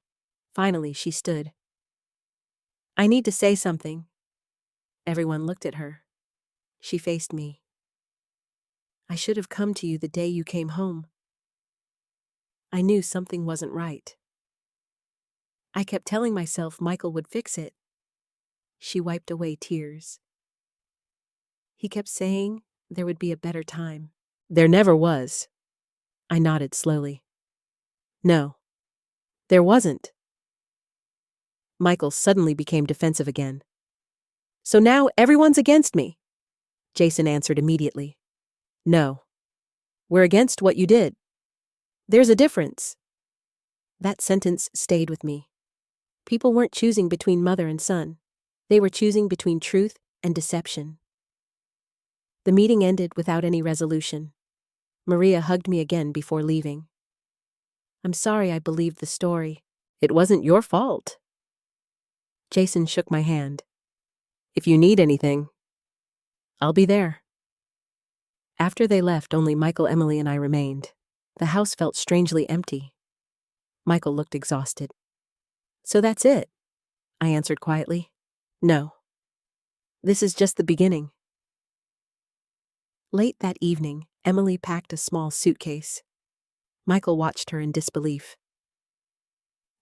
S1: Finally, she stood. I need to say something. Everyone looked at her. She faced me. I should have come to you the day you came home. I knew something wasn't right. I kept telling myself Michael would fix it. She wiped away tears. He kept saying there would be a better time. There never was. I nodded slowly. No, there wasn't. Michael suddenly became defensive again. So now everyone's against me, Jason answered immediately. No. We're against what you did. There's a difference. That sentence stayed with me. People weren't choosing between mother and son. They were choosing between truth and deception. The meeting ended without any resolution. Maria hugged me again before leaving. I'm sorry I believed the story. It wasn't your fault. Jason shook my hand. If you need anything, I'll be there. After they left, only Michael, Emily, and I remained. The house felt strangely empty. Michael looked exhausted. So that's it, I answered quietly. No. This is just the beginning. Late that evening, Emily packed a small suitcase. Michael watched her in disbelief.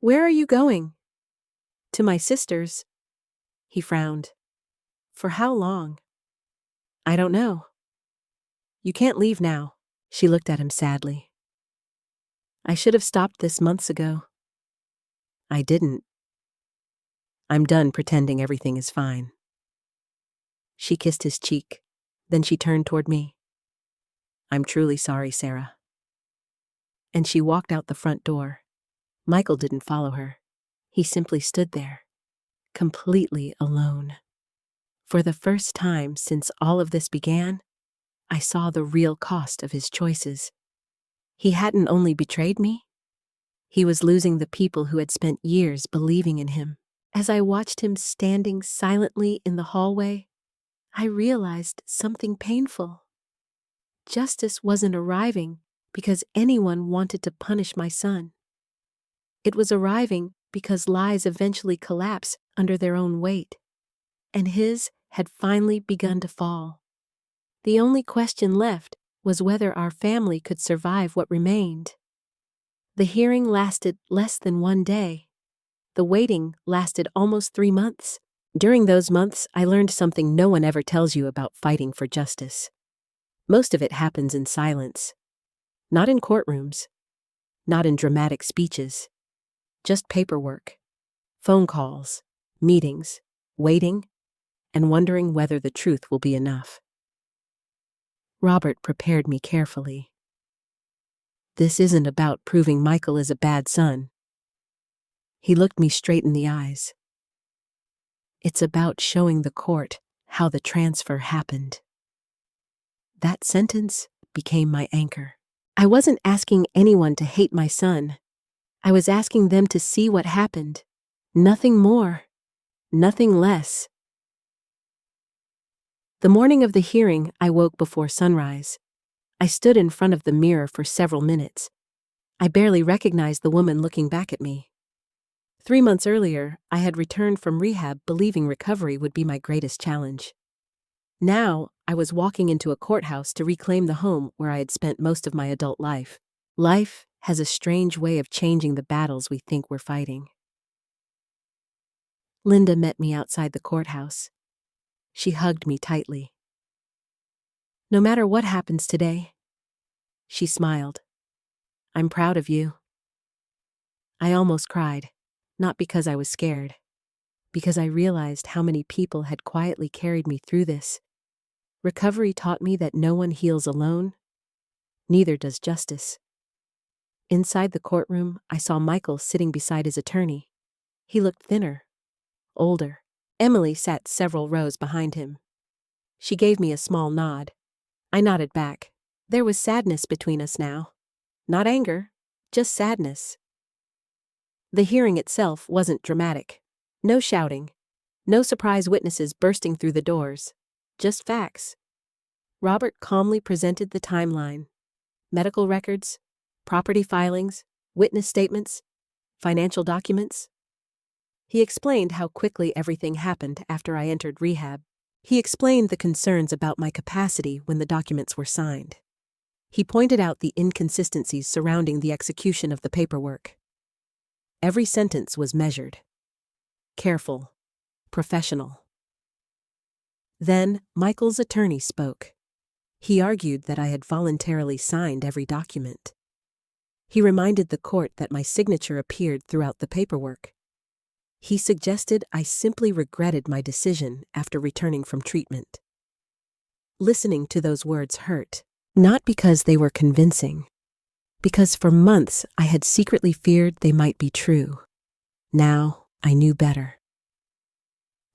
S1: Where are you going? To my sister's. He frowned. For how long? I don't know. You can't leave now. She looked at him sadly. I should have stopped this months ago. I didn't. I'm done pretending everything is fine. She kissed his cheek. Then she turned toward me. I'm truly sorry, Sarah. And she walked out the front door. Michael didn't follow her. He simply stood there, completely alone. For the first time since all of this began, I saw the real cost of his choices. He hadn't only betrayed me, he was losing the people who had spent years believing in him. As I watched him standing silently in the hallway, I realized something painful. Justice wasn't arriving because anyone wanted to punish my son. It was arriving because lies eventually collapse under their own weight, and his had finally begun to fall. The only question left was whether our family could survive what remained. The hearing lasted less than 1 day. The waiting lasted almost 3 months. During those months, I learned something no one ever tells you about fighting for justice. Most of it happens in silence. Not in courtrooms. Not in dramatic speeches. Just paperwork. Phone calls. Meetings. Waiting. And wondering whether the truth will be enough. Robert prepared me carefully. This isn't about proving Michael is a bad son. He looked me straight in the eyes. It's about showing the court how the transfer happened. That sentence became my anchor. I wasn't asking anyone to hate my son. I was asking them to see what happened. Nothing more. Nothing less. The morning of the hearing, I woke before sunrise. I stood in front of the mirror for several minutes. I barely recognized the woman looking back at me. 3 months earlier, I had returned from rehab believing recovery would be my greatest challenge. Now, I was walking into a courthouse to reclaim the home where I had spent most of my adult life. Life has a strange way of changing the battles we think we're fighting. Linda met me outside the courthouse. She hugged me tightly. No matter what happens today, She smiled. I'm proud of you. I almost cried, not because I was scared, because I realized how many people had quietly carried me through this. Recovery taught me that no one heals alone, neither does justice. Inside the courtroom, I saw Michael sitting beside his attorney. He looked thinner, older. Emily sat several rows behind him. She gave me a small nod. I nodded back. There was sadness between us now. Not anger, just sadness. The hearing itself wasn't dramatic. No shouting. No surprise witnesses bursting through the doors. Just facts. Robert calmly presented the timeline. Medical records, property filings, witness statements, financial documents. He explained how quickly everything happened after I entered rehab. He explained the concerns about my capacity when the documents were signed. He pointed out the inconsistencies surrounding the execution of the paperwork. Every sentence was measured. Careful. Professional. Then Michael's attorney spoke. He argued that I had voluntarily signed every document. He reminded the court that my signature appeared throughout the paperwork. He suggested I simply regretted my decision after returning from treatment. Listening to those words hurt, not because they were convincing, because for months I had secretly feared they might be true. Now I knew better.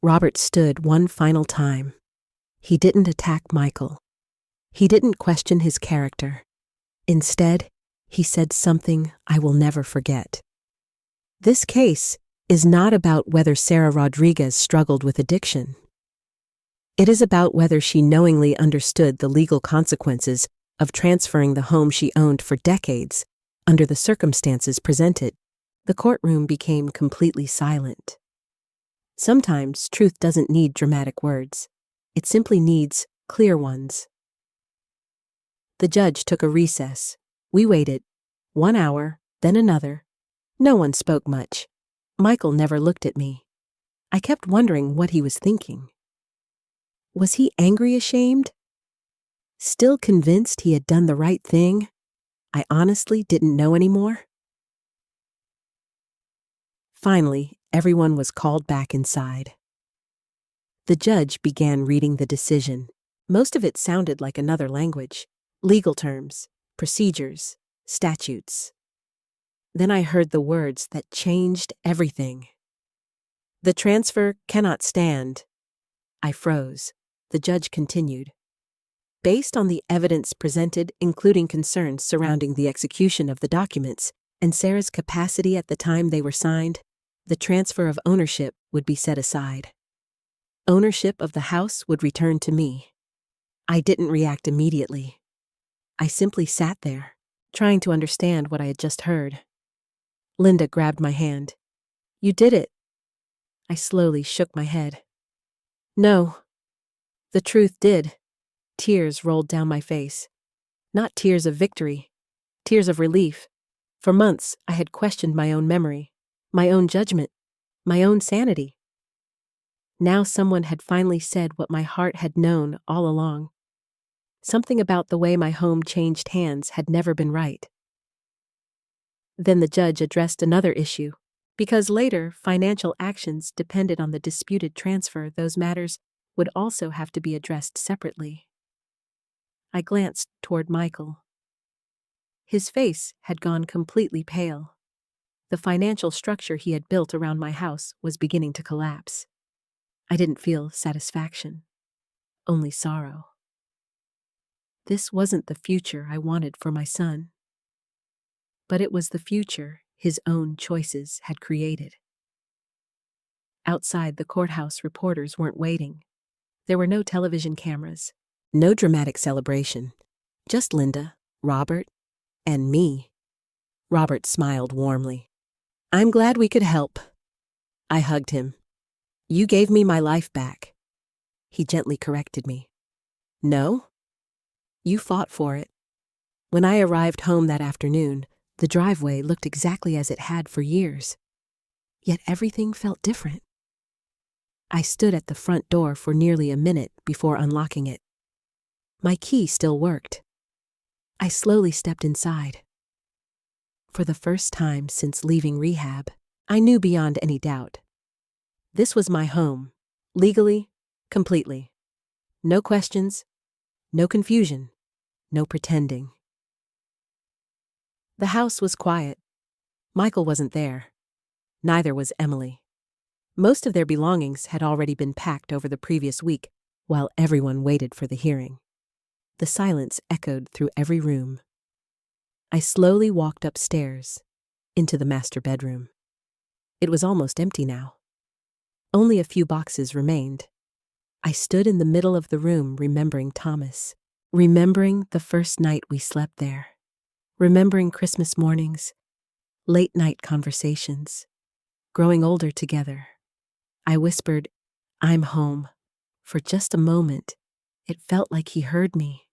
S1: Robert stood one final time. He didn't attack Michael. He didn't question his character. Instead, he said something I will never forget. This case is not about whether Sarah Rodriguez struggled with addiction. It is about whether she knowingly understood the legal consequences of transferring the home she owned for decades under the circumstances presented. The courtroom became completely silent. Sometimes truth doesn't need dramatic words. It simply needs clear ones. The judge took a recess. We waited. 1 hour, then another. No one spoke much. Michael never looked at me. I kept wondering what he was thinking. Was he angry, ashamed? Still convinced he had done the right thing? I honestly didn't know anymore. Finally, everyone was called back inside. The judge began reading the decision. Most of it sounded like another language. Legal terms, procedures, statutes. Then I heard the words that changed everything. The transfer cannot stand. I froze. The judge continued. Based on the evidence presented, including concerns surrounding the execution of the documents and Sarah's capacity at the time they were signed, the transfer of ownership would be set aside. Ownership of the house would return to me. I didn't react immediately. I simply sat there, trying to understand what I had just heard. Linda grabbed my hand. You did it. I slowly shook my head. No. The truth did. Tears rolled down my face. Not tears of victory. Tears of relief. For months, I had questioned my own memory, my own judgment, my own sanity. Now someone had finally said what my heart had known all along. Something about the way my home changed hands had never been right. Then the judge addressed another issue. Because later, financial actions depended on the disputed transfer, those matters would also have to be addressed separately. I glanced toward Michael. His face had gone completely pale. The financial structure he had built around my house was beginning to collapse. I didn't feel satisfaction, only sorrow. This wasn't the future I wanted for my son. But it was the future his own choices had created. Outside the courthouse, reporters weren't waiting. There were no television cameras, no dramatic celebration, just Linda, Robert, and me. Robert smiled warmly. I'm glad we could help. I hugged him. You gave me my life back. He gently corrected me. No? You fought for it. When I arrived home that afternoon, the driveway looked exactly as it had for years. Yet everything felt different. I stood at the front door for nearly a minute before unlocking it. My key still worked.
S2: I slowly stepped inside. For the first time since leaving rehab, I knew beyond any doubt. This was my home, legally, completely. No questions, no confusion, no pretending. The house was quiet. Michael wasn't there. Neither was Emily. Most of their belongings had already been packed over the previous week while everyone waited for the hearing. The silence echoed through every room. I slowly walked upstairs, into the master bedroom. It was almost empty now. Only a few boxes remained. I stood in the middle of the room remembering Thomas, remembering the first night we slept there, remembering Christmas mornings, late night conversations, growing older together. I whispered, "I'm home." For just a moment, it felt like he heard me.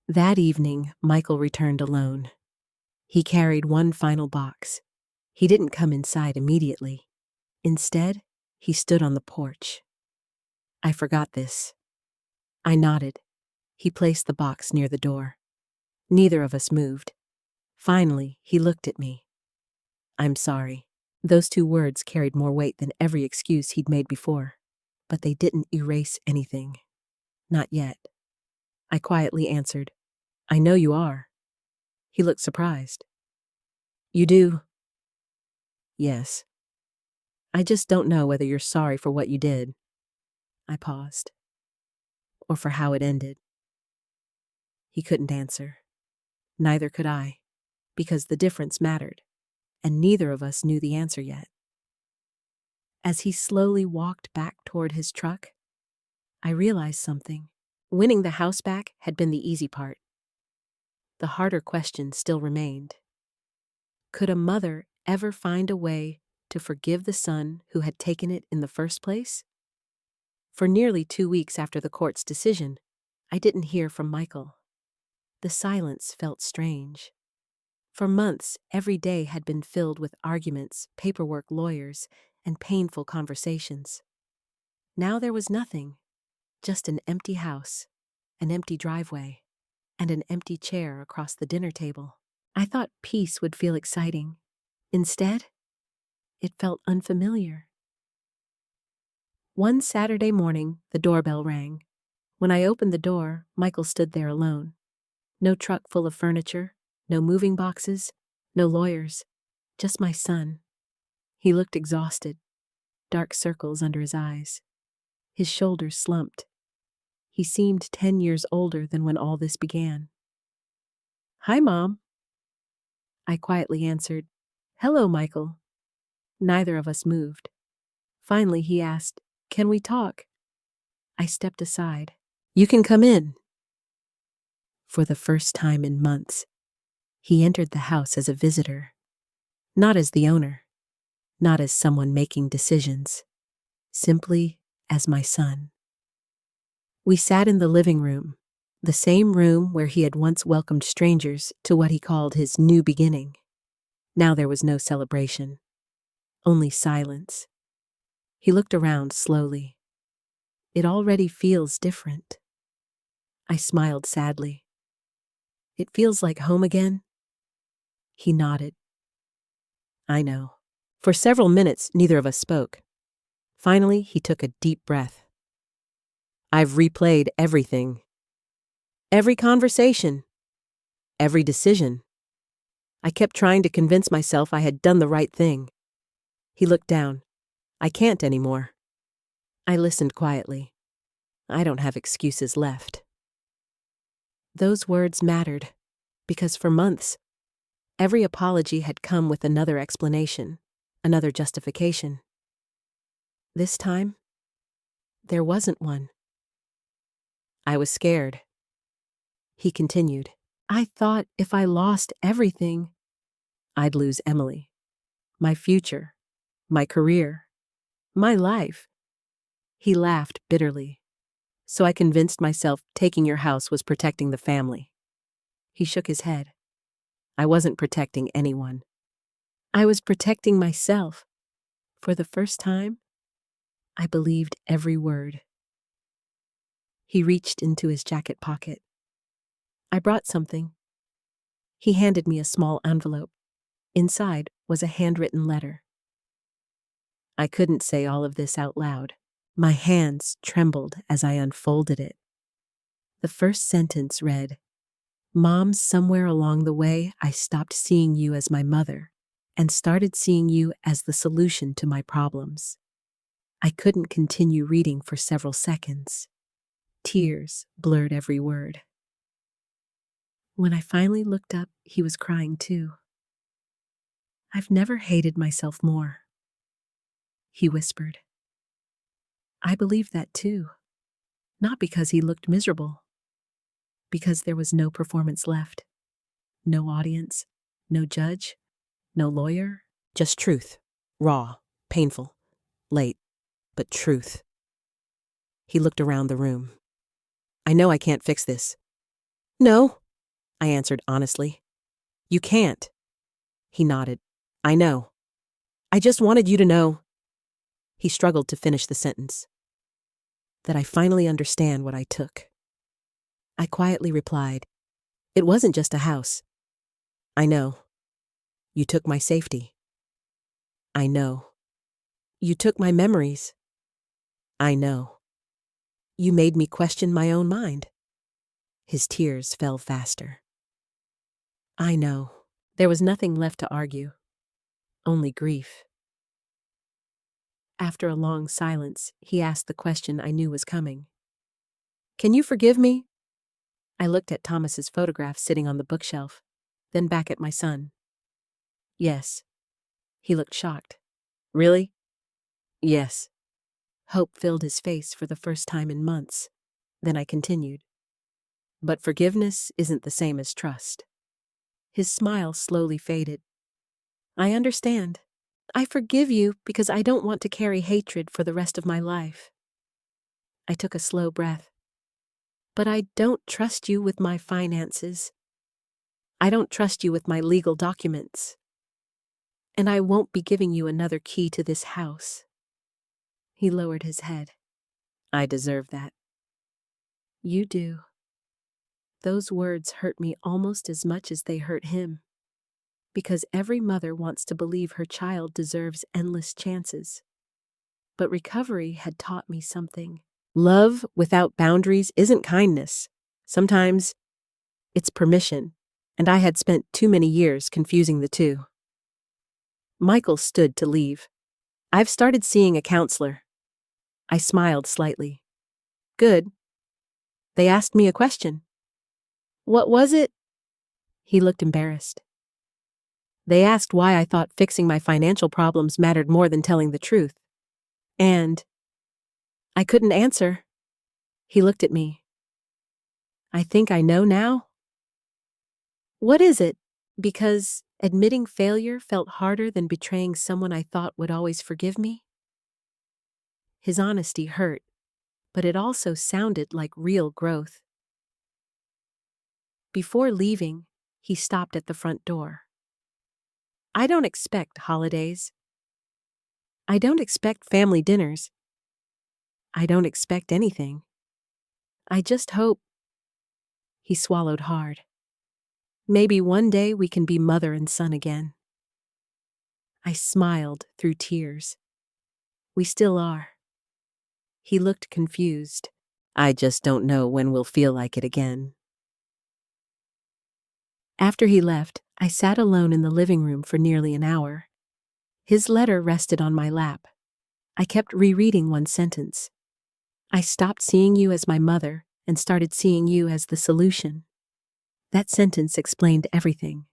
S2: That evening, Michael returned alone. He carried one final box. He didn't come inside immediately. Instead, he stood on the porch. I forgot this. I nodded. He placed the box near the door. Neither of us moved. Finally, he looked at me. "I'm sorry." Those two words carried more weight than every excuse he'd made before. But they didn't erase anything. Not yet. I quietly answered, "I know you are." He looked surprised. "You do?" "Yes. I just don't know whether you're sorry for what you did." I paused. "Or for how it ended." He couldn't answer. Neither could I, because the difference mattered, and neither of us knew the answer yet. As he slowly walked back toward his truck, I realized something. Winning the house back had been the easy part. The harder question still remained. Could a mother ever find a way to forgive the son who had taken it in the first place? For nearly 2 weeks after the court's decision, I didn't hear from Michael. The silence felt strange. For months, every day had been filled with arguments, paperwork, lawyers, and painful conversations. Now there was nothing, just an empty house, an empty driveway, and an empty chair across the dinner table. I thought peace would feel exciting. Instead, it felt unfamiliar. One Saturday morning, the doorbell rang. When I opened the door, Michael stood there alone. No truck full of furniture, no moving boxes, no lawyers, just my son. He looked exhausted, dark circles under his eyes. His shoulders slumped. He seemed 10 years older than when all this began. "Hi, Mom." I quietly answered, "Hello, Michael." Neither of us moved. Finally, he asked, "Can we talk?" I stepped aside. "You can come in." For the first time in months, he entered the house as a visitor, not as the owner, not as someone making decisions, simply as my son. We sat in the living room, the same room where he had once welcomed strangers to what he called his new beginning. Now there was no celebration, only silence. He looked around slowly. "It already feels different." I smiled sadly. "It feels like home again?" He nodded. "I know." For several minutes, neither of us spoke. Finally, he took a deep breath. "I've replayed everything. Every conversation. Every decision. I kept trying to convince myself I had done the right thing." He looked down. "I can't anymore." I listened quietly. I don't have excuses left. Those words mattered, because for months, every apology had come with another explanation, another justification. This time, there wasn't one. I was scared. He continued, "I thought if I lost everything, I'd lose Emily, my future, my career, my life." He laughed bitterly. "So I convinced myself taking your house was protecting the family." He shook his head. "I wasn't protecting anyone. I was protecting myself." For the first time, I believed every word. He reached into his jacket pocket. "I brought something. He handed me a small envelope. Inside was a handwritten letter. I couldn't say all of this out loud. My hands trembled as I unfolded it. The first sentence read, "Mom, somewhere along the way, I stopped seeing you as my mother and started seeing you as the solution to my problems." I couldn't continue reading for several seconds. Tears blurred every word. When I finally looked up, he was crying too. "I've never hated myself more," he whispered. I believed that too, not because he looked miserable, because there was no performance left, no audience, no judge, no lawyer, just truth, raw, painful, late, but truth. He looked around the room. "I know I can't fix this." "No," I answered honestly. "You can't." He nodded. "I know. I just wanted you to know." He struggled to finish the sentence. "That I finally understand what I took." I quietly replied, "It wasn't just a house." "I know. You took my safety." "I know. You took my memories." "I know. You made me question my own mind." His tears fell faster. "I know." There was nothing left to argue, only grief. After a long silence, he asked the question I knew was coming. "Can you forgive me?" I looked at Thomas's photograph sitting on the bookshelf, then back at my son. "Yes." He looked shocked. "Really?" "Yes." Hope filled his face for the first time in months. Then I continued. "But forgiveness isn't the same as trust." His smile slowly faded. "I understand. I forgive you because I don't want to carry hatred for the rest of my life." I took a slow breath. "But I don't trust you with my finances. I don't trust you with my legal documents. And I won't be giving you another key to this house." He lowered his head. "I deserve that." "You do." Those words hurt me almost as much as they hurt him. Because every mother wants to believe her child deserves endless chances. But recovery had taught me something. Love without boundaries isn't kindness. Sometimes it's permission, and I had spent too many years confusing the two. Michael stood to leave. "I've started seeing a counselor." I smiled slightly. "Good." They asked me a question. "What was it?" He looked embarrassed. They asked why I thought fixing my financial problems mattered more than telling the truth. And I couldn't answer. He looked at me. "I think I know now." "What is it?" Because admitting failure felt harder than betraying someone I thought would always forgive me? His honesty hurt, but it also sounded like real growth. Before leaving, he stopped at the front door. "I don't expect holidays. I don't expect family dinners. I don't expect anything. I just hope—" He swallowed hard. "Maybe one day we can be mother and son again." I smiled through tears. "We still are." He looked confused. "I just don't know when we'll feel like it again." After he left, I sat alone in the living room for nearly an hour. His letter rested on my lap. I kept rereading one sentence. "I stopped seeing you as my mother and started seeing you as the solution." That sentence explained everything.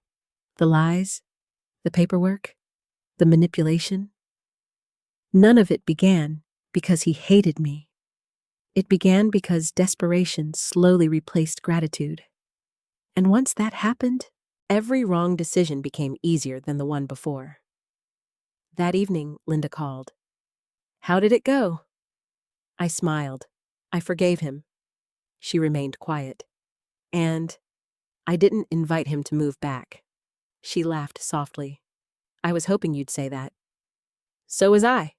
S2: The lies, the paperwork, the manipulation. None of it began because he hated me. It began because desperation slowly replaced gratitude. And once that happened, every wrong decision became easier than the one before. That evening, Linda called. "How did it go?" I smiled. I forgave him. She remained quiet. "And I didn't invite him to move back." She laughed softly. "I was hoping you'd say that." So was I.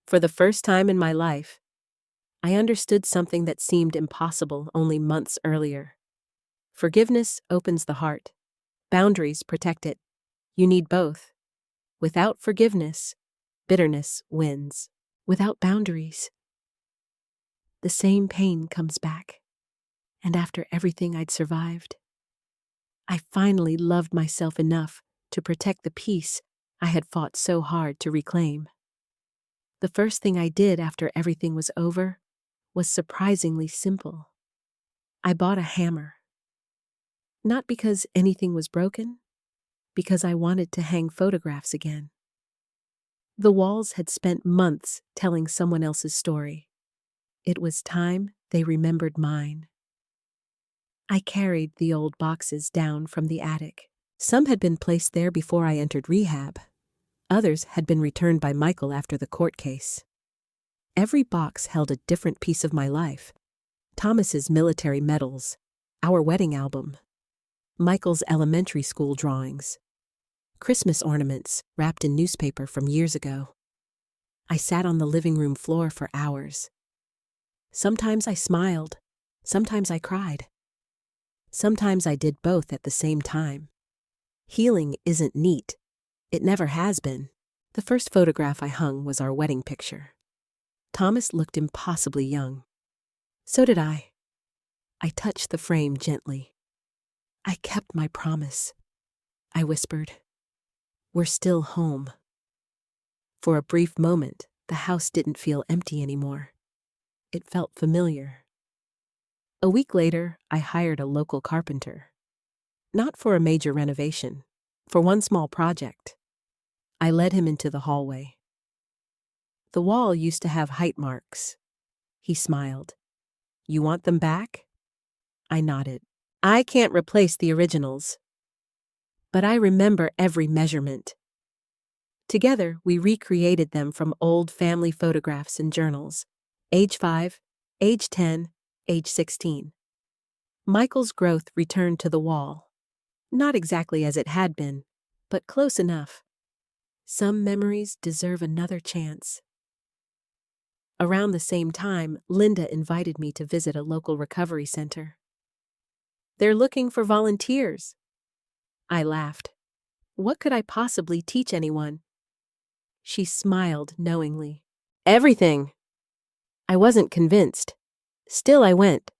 S2: For the first time in my life, I understood something that seemed impossible only months earlier. Forgiveness opens the heart, Boundaries protect it. You need both. Without forgiveness, bitterness wins. Without boundaries, the same pain comes back. And after everything I'd survived, I finally loved myself enough to protect the peace I had fought so hard to reclaim. The first thing I did after everything was over was surprisingly simple. I bought a hammer. Not because anything was broken, because I wanted to hang photographs again. The walls had spent months telling someone else's story. It was time they remembered mine. I carried the old boxes down from the attic. Some had been placed there before I entered rehab. Others had been returned by Michael after the court case. Every box held a different piece of my life. Thomas's military medals, our wedding album, Michael's elementary school drawings, Christmas ornaments wrapped in newspaper from years ago. I sat on the living room floor for hours. Sometimes I smiled, sometimes I cried. Sometimes I did both at the same time. Healing isn't neat. It never has been. The first photograph I hung was our wedding picture. Thomas looked impossibly young. So did I. I touched the frame gently. I kept my promise. I whispered, "We're still home." For a brief moment, the house didn't feel empty anymore. It felt familiar. A week later, I hired a local carpenter. Not for a major renovation, for one small project. I led him into the hallway. The wall used to have height marks. He smiled. "You want them back?" I nodded. "I can't replace the originals, but I remember every measurement." Together, we recreated them from old family photographs and journals. Age 5, age 10, age 16. Michael's growth returned to the wall. Not exactly as it had been, but close enough. Some memories deserve another chance. Around the same time, Linda invited me to visit a local recovery center. "They're looking for volunteers." I laughed. What could I possibly teach anyone? She smiled knowingly. "Everything." I wasn't convinced. Still, I went.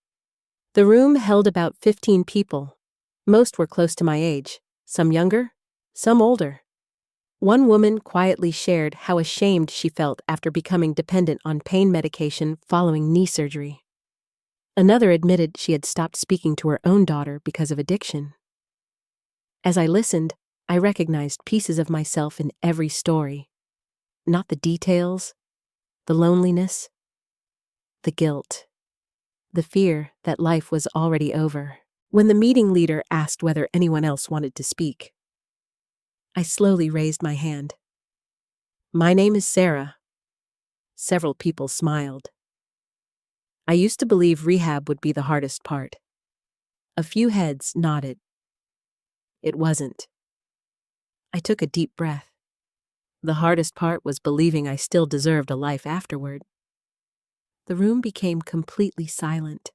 S2: The room held about 15 people. Most were close to my age, some younger, some older. One woman quietly shared how ashamed she felt after becoming dependent on pain medication following knee surgery. Another admitted she had stopped speaking to her own daughter because of addiction. As I listened, I recognized pieces of myself in every story. Not the details, the loneliness, the guilt, the fear that life was already over. When the meeting leader asked whether anyone else wanted to speak, I slowly raised my hand. "My name is Sarah." Several people smiled. I used to believe rehab would be the hardest part. A few heads nodded. It wasn't. I took a deep breath. The hardest part was believing I still deserved a life afterward. The room became completely silent.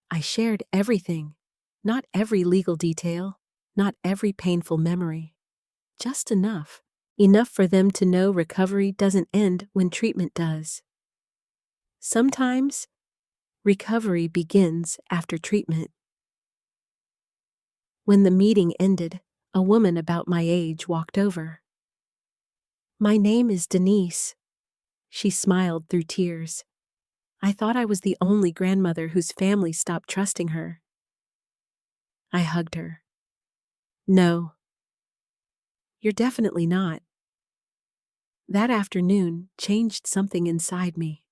S2: I shared everything, not every legal detail, not every painful memory. Just enough. Enough for them to know recovery doesn't end when treatment does. Sometimes, recovery begins after treatment. When the meeting ended, a woman about my age walked over. "My name is Denise." She smiled through tears. I thought I was the only grandmother whose family stopped trusting her. I hugged her. "No, you're definitely not." That afternoon changed something inside me.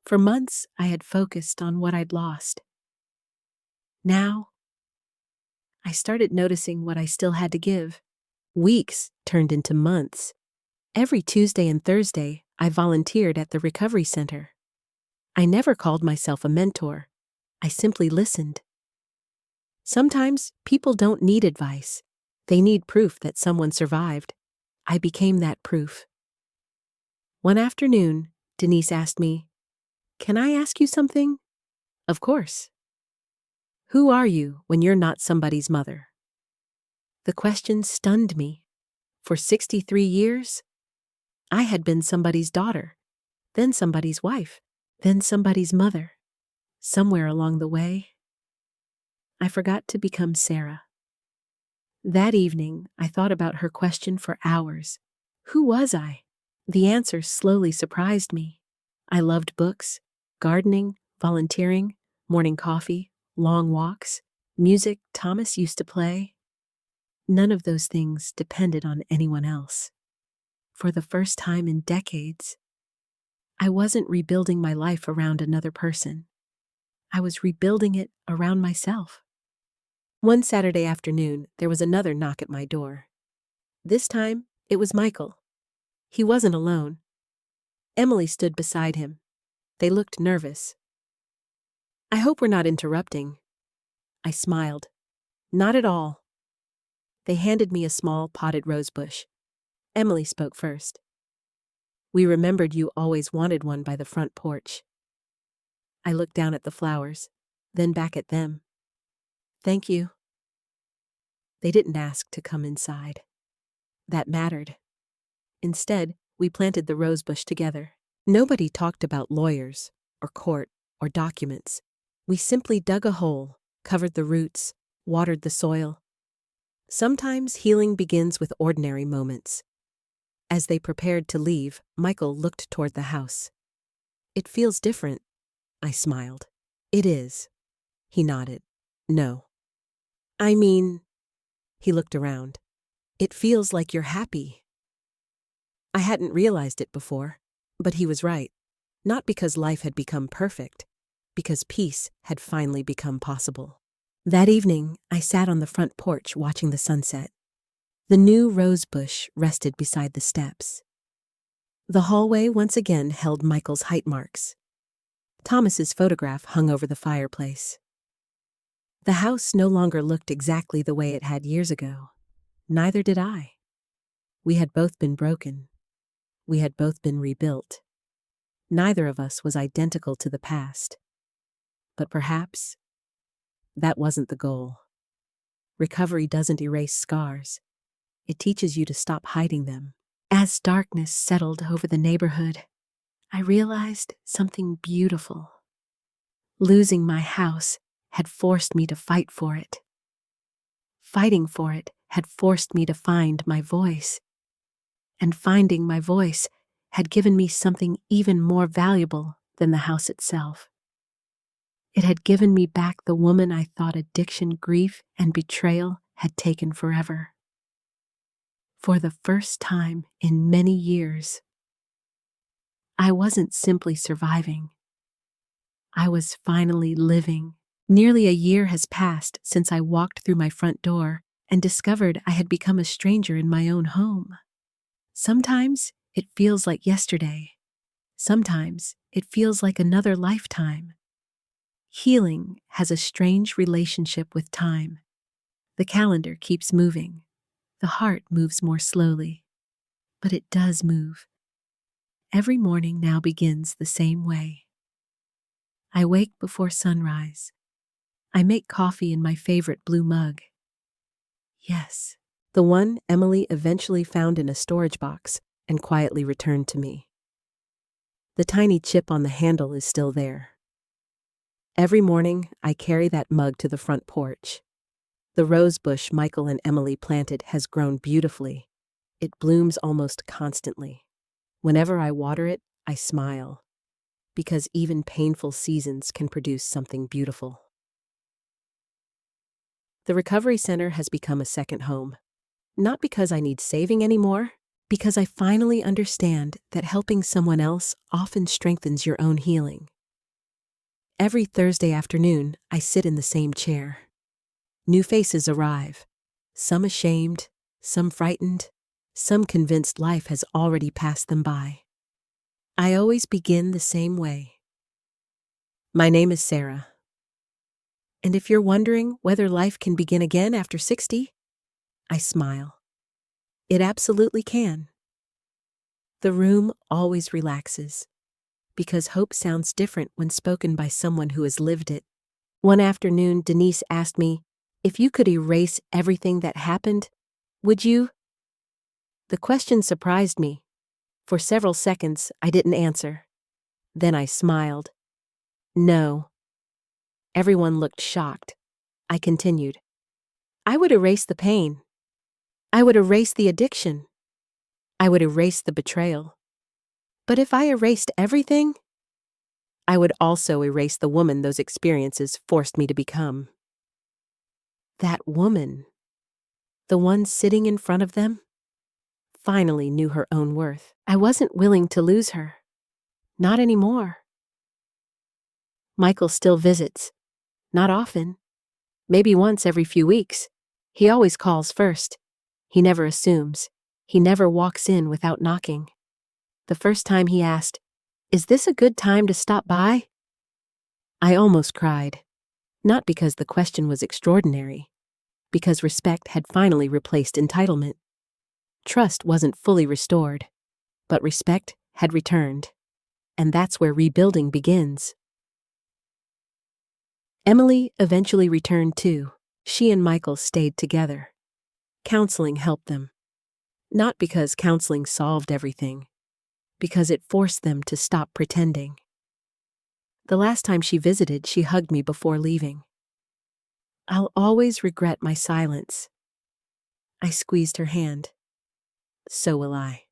S2: For months, I had focused on what I'd lost. Now, I started noticing what I still had to give. Weeks turned into months. Every Tuesday and Thursday, I volunteered at the recovery center. I never called myself a mentor. I simply listened. Sometimes people don't need advice. They need proof that someone survived. I became that proof. One afternoon, Denise asked me, "Can I ask you something?" "Of course." "Who are you when you're not somebody's mother?" The question stunned me. For 63 years, I had been somebody's daughter, then somebody's wife, then somebody's mother. Somewhere along the way, I forgot to become Sarah. That evening, I thought about her question for hours. Who was I? The answer slowly surprised me. I loved books, gardening, volunteering, morning coffee, long walks, music Thomas used to play. None of those things depended on anyone else. For the first time in decades, I wasn't rebuilding my life around another person. I was rebuilding it around myself. One Saturday afternoon, there was another knock at my door. This time, it was Michael. He wasn't alone. Emily stood beside him. They looked nervous. "I hope we're not interrupting." I smiled. "Not at all." They handed me a small potted rose bush. Emily spoke first. "We remembered you always wanted one by the front porch." I looked down at the flowers, then back at them. "Thank you." They didn't ask to come inside. That mattered. Instead, we planted the rose bush together. Nobody talked about lawyers, or court, or documents. We simply dug a hole, covered the roots, watered the soil. Sometimes healing begins with ordinary moments. As they prepared to leave, Michael looked toward the house. "It feels different," I smiled. "It is." He nodded. "No. I mean," he looked around, "it feels like you're happy." I hadn't realized it before, but he was right. Not because life had become perfect, because peace had finally become possible. That evening, I sat on the front porch watching the sunset. The new rose bush rested beside the steps. The hallway once again held Michael's height marks. Thomas's photograph hung over the fireplace. The house no longer looked exactly the way it had years ago. Neither did I. We had both been broken. We had both been rebuilt. Neither of us was identical to the past. But perhaps that wasn't the goal. Recovery doesn't erase scars. It teaches you to stop hiding them. As darkness settled over the neighborhood, I realized something beautiful. Losing my house had forced me to fight for it. Fighting for it had forced me to find my voice. And finding my voice had given me something even more valuable than the house itself. It had given me back the woman I thought addiction, grief, and betrayal had taken forever. For the first time in many years, I wasn't simply surviving. I was finally living. Nearly a year has passed since I walked through my front door and discovered I had become a stranger in my own home. Sometimes it feels like yesterday. Sometimes it feels like another lifetime. Healing has a strange relationship with time. The calendar keeps moving. The heart moves more slowly. But it does move. Every morning now begins the same way. I wake before sunrise. I make coffee in my favorite blue mug. Yes, the one Emily eventually found in a storage box and quietly returned to me. The tiny chip on the handle is still there. Every morning, I carry that mug to the front porch. The rose bush Michael and Emily planted has grown beautifully. It blooms almost constantly. Whenever I water it, I smile, because even painful seasons can produce something beautiful. The recovery center has become a second home. Not because I need saving anymore, because I finally understand that helping someone else often strengthens your own healing. Every Thursday afternoon, I sit in the same chair. New faces arrive, some ashamed, some frightened, some convinced life has already passed them by. I always begin the same way. My name is Sarah. And if you're wondering whether life can begin again after 60, I smile. It absolutely can. The room always relaxes, because hope sounds different when spoken by someone who has lived it. One afternoon, Denise asked me, "If you could erase everything that happened,
S1: Would you?
S2: The question surprised me. For several seconds, I didn't answer. Then I smiled. No. Everyone looked shocked. I continued. I would erase the pain. I would erase the addiction. I would erase the betrayal. But if I erased everything, I would also erase the woman those experiences forced me to become. That woman, the one sitting in front of them, finally knew her own worth.
S1: I wasn't willing to lose her. Not anymore. Michael still visits. Not often. Maybe once every few weeks. He always calls first. He never assumes. He never walks in without knocking. The first time he asked, "Is this a good time to stop by?" I almost cried. Not because the question was extraordinary, because respect had finally replaced entitlement. Trust wasn't fully restored, but respect had returned. And that's where rebuilding begins. Emily eventually returned too. She and Michael stayed together. Counseling helped them. Not because counseling solved everything, because it forced them to stop pretending. The last time she visited, she hugged me before leaving. I'll always regret my silence. I squeezed her hand. So will I.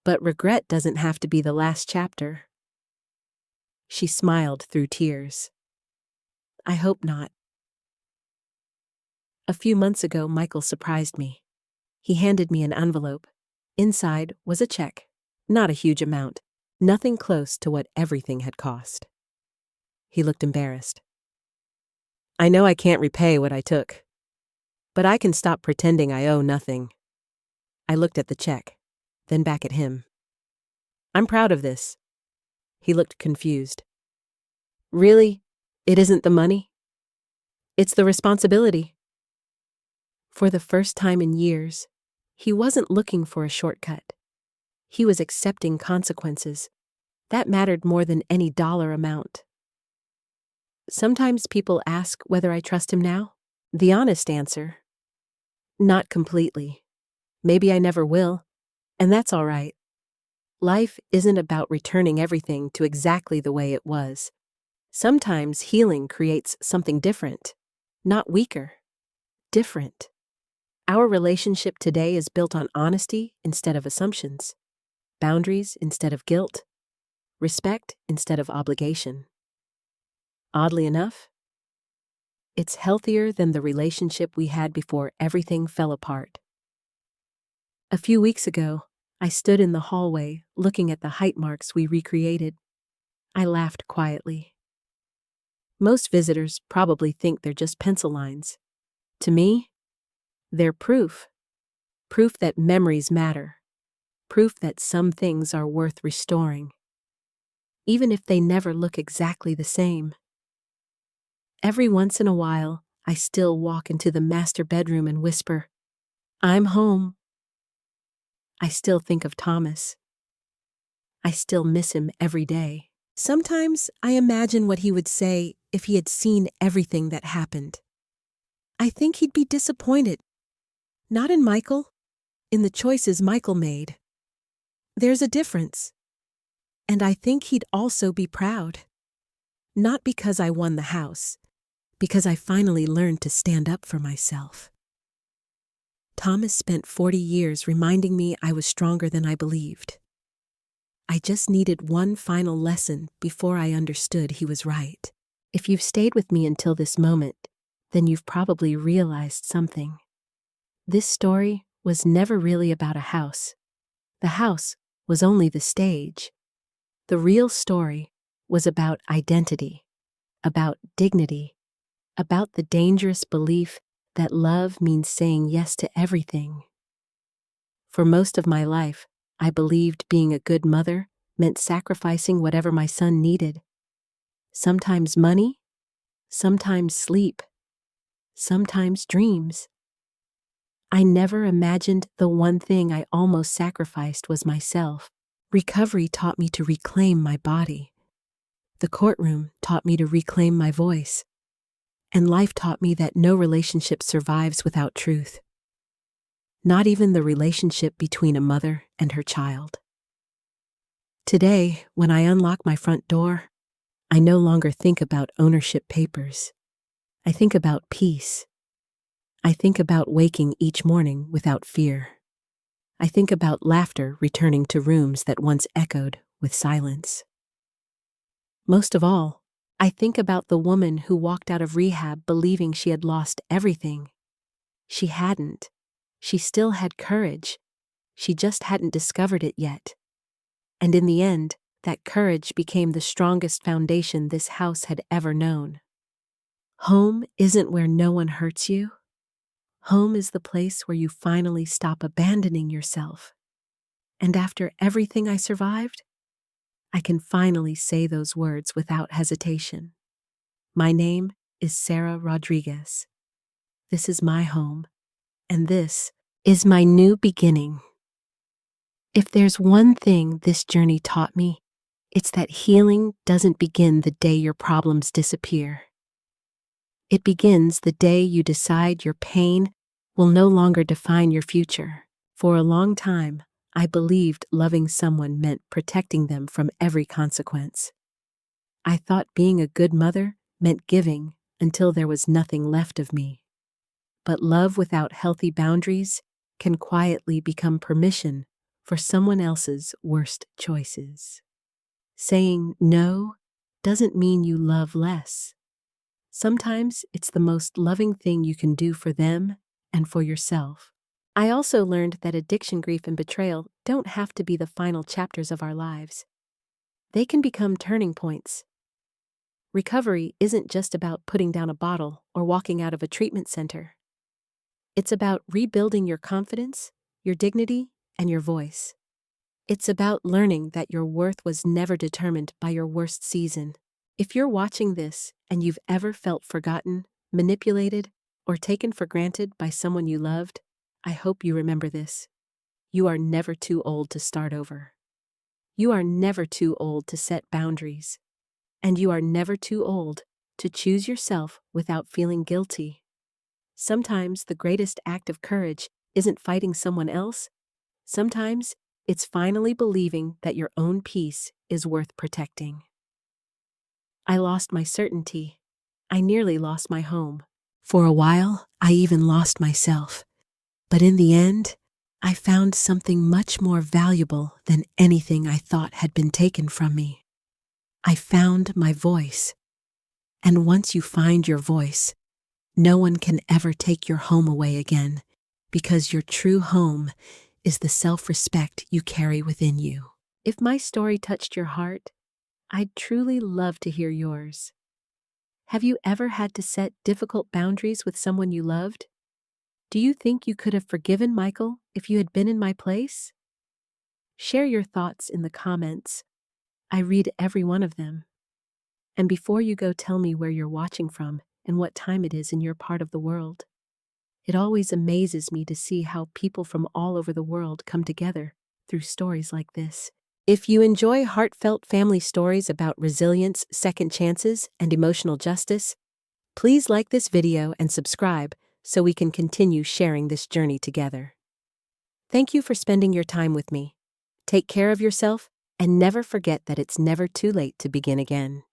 S1: But regret doesn't have to be the last chapter. She smiled through tears. I hope not. A few months ago, Michael surprised me. He handed me an envelope. Inside was a check. Not a huge amount. Nothing close to what everything had cost. He looked embarrassed. I know I can't repay what I took, but I can stop pretending I owe nothing. I looked at the check, then back at him. I'm proud of this. He looked confused. Really? It isn't the money? It's the responsibility. For the first time in years, he wasn't looking for a shortcut. He was accepting consequences. That mattered more than any dollar amount. Sometimes people ask whether I trust him now. The honest answer, not completely. Maybe I never will, and that's all right. Life isn't about returning everything to exactly the way it was. Sometimes healing creates something different, not weaker, different. Our relationship today is built on honesty instead of assumptions, boundaries instead of guilt, respect instead of obligation. Oddly enough, it's healthier than the relationship we had before everything fell apart. A few weeks ago, I stood in the hallway looking at the height marks we recreated. I laughed quietly. Most visitors probably think they're just pencil lines. To me, they're proof. Proof that memories matter. Proof that some things are worth restoring, even if they never look exactly the same. Every once in a while, I still walk into the master bedroom and whisper, "I'm home." I still think of Thomas. I still miss him every day. Sometimes I imagine what he would say if he had seen everything that happened. I think he'd be disappointed. Not in Michael, in the choices Michael made. There's a difference. And I think he'd also be proud. Not because I won the house, because I finally learned to stand up for myself. Thomas spent 40 years reminding me I was stronger than I believed. I just needed one final lesson before I understood he was right. If you've stayed with me until this moment, then you've probably realized something. This story was never really about a house. The house was only the stage. The real story was about identity, about dignity, about the dangerous belief that love means saying yes to everything. For most of my life, I believed being a good mother meant sacrificing whatever my son needed. Sometimes money, sometimes sleep, sometimes dreams. I never imagined the one thing I almost sacrificed was myself. Recovery taught me to reclaim my body. The courtroom taught me to reclaim my voice. And life taught me that no relationship survives without truth.
S2: not even the relationship between a mother and her child. Today, when I unlock my front door, I no longer think about ownership papers. I think about peace. I think about waking each morning without fear. I think about laughter returning to rooms that once echoed with silence. Most of all, I think about the woman who walked out of rehab believing she had lost everything. She hadn't. She still had courage. She just hadn't discovered it yet. And in the end, that courage became the strongest foundation this house had ever known. Home isn't where no one hurts you. Home is the place where you finally stop abandoning yourself. And after everything I survived, I can finally say those words without hesitation. My name is Sarah Rodriguez. This is my home, and this is my new beginning. If there's one thing this journey taught me, it's that healing doesn't begin the day your problems disappear. It begins the day you decide your pain will no longer define your future. For a long time, I believed loving someone meant protecting them from every consequence. I thought being a good mother meant giving until there was nothing left of me. But love without healthy boundaries can quietly become permission for someone else's worst choices. Saying no doesn't mean you love less. Sometimes it's the most loving thing you can do for them and for yourself. I also learned that addiction, grief, and betrayal don't have to be the final chapters of our lives. They can become turning points. Recovery isn't just about putting down a bottle or walking out of a treatment center. It's about rebuilding your confidence, your dignity, and your voice. It's about learning that your worth was never determined by your worst season. If you're watching this and you've ever felt forgotten, manipulated, or taken for granted by someone you loved, I hope you remember this. You are never too old to start over. You are never too old to set boundaries. And you are never too old to choose yourself without feeling guilty. Sometimes the greatest act of courage isn't fighting someone else. Sometimes it's finally believing that your own peace is worth protecting. I lost my certainty. I nearly lost my home. For a while, I even lost myself. But in the end, I found something much more valuable than anything I thought had been taken from me. I found my voice. And once you find your voice, no one can ever take your home away again, because your true home is the self-respect you carry within you. If my story touched your heart, I'd truly love to hear yours. Have you ever had to set difficult boundaries with someone you loved? Do you think you could have forgiven Michael if you had been in my place? Share your thoughts in the comments. I read every one of them. And before you go, tell me where you're watching from and what time it is in your part of the world. It always amazes me to see how people from all over the world come together through stories like this. If you enjoy heartfelt family stories about resilience, second chances, and emotional justice, please like this video and subscribe so we can continue sharing this journey together. Thank you for spending your time with me. Take care of yourself and never forget that it's never too late to begin again.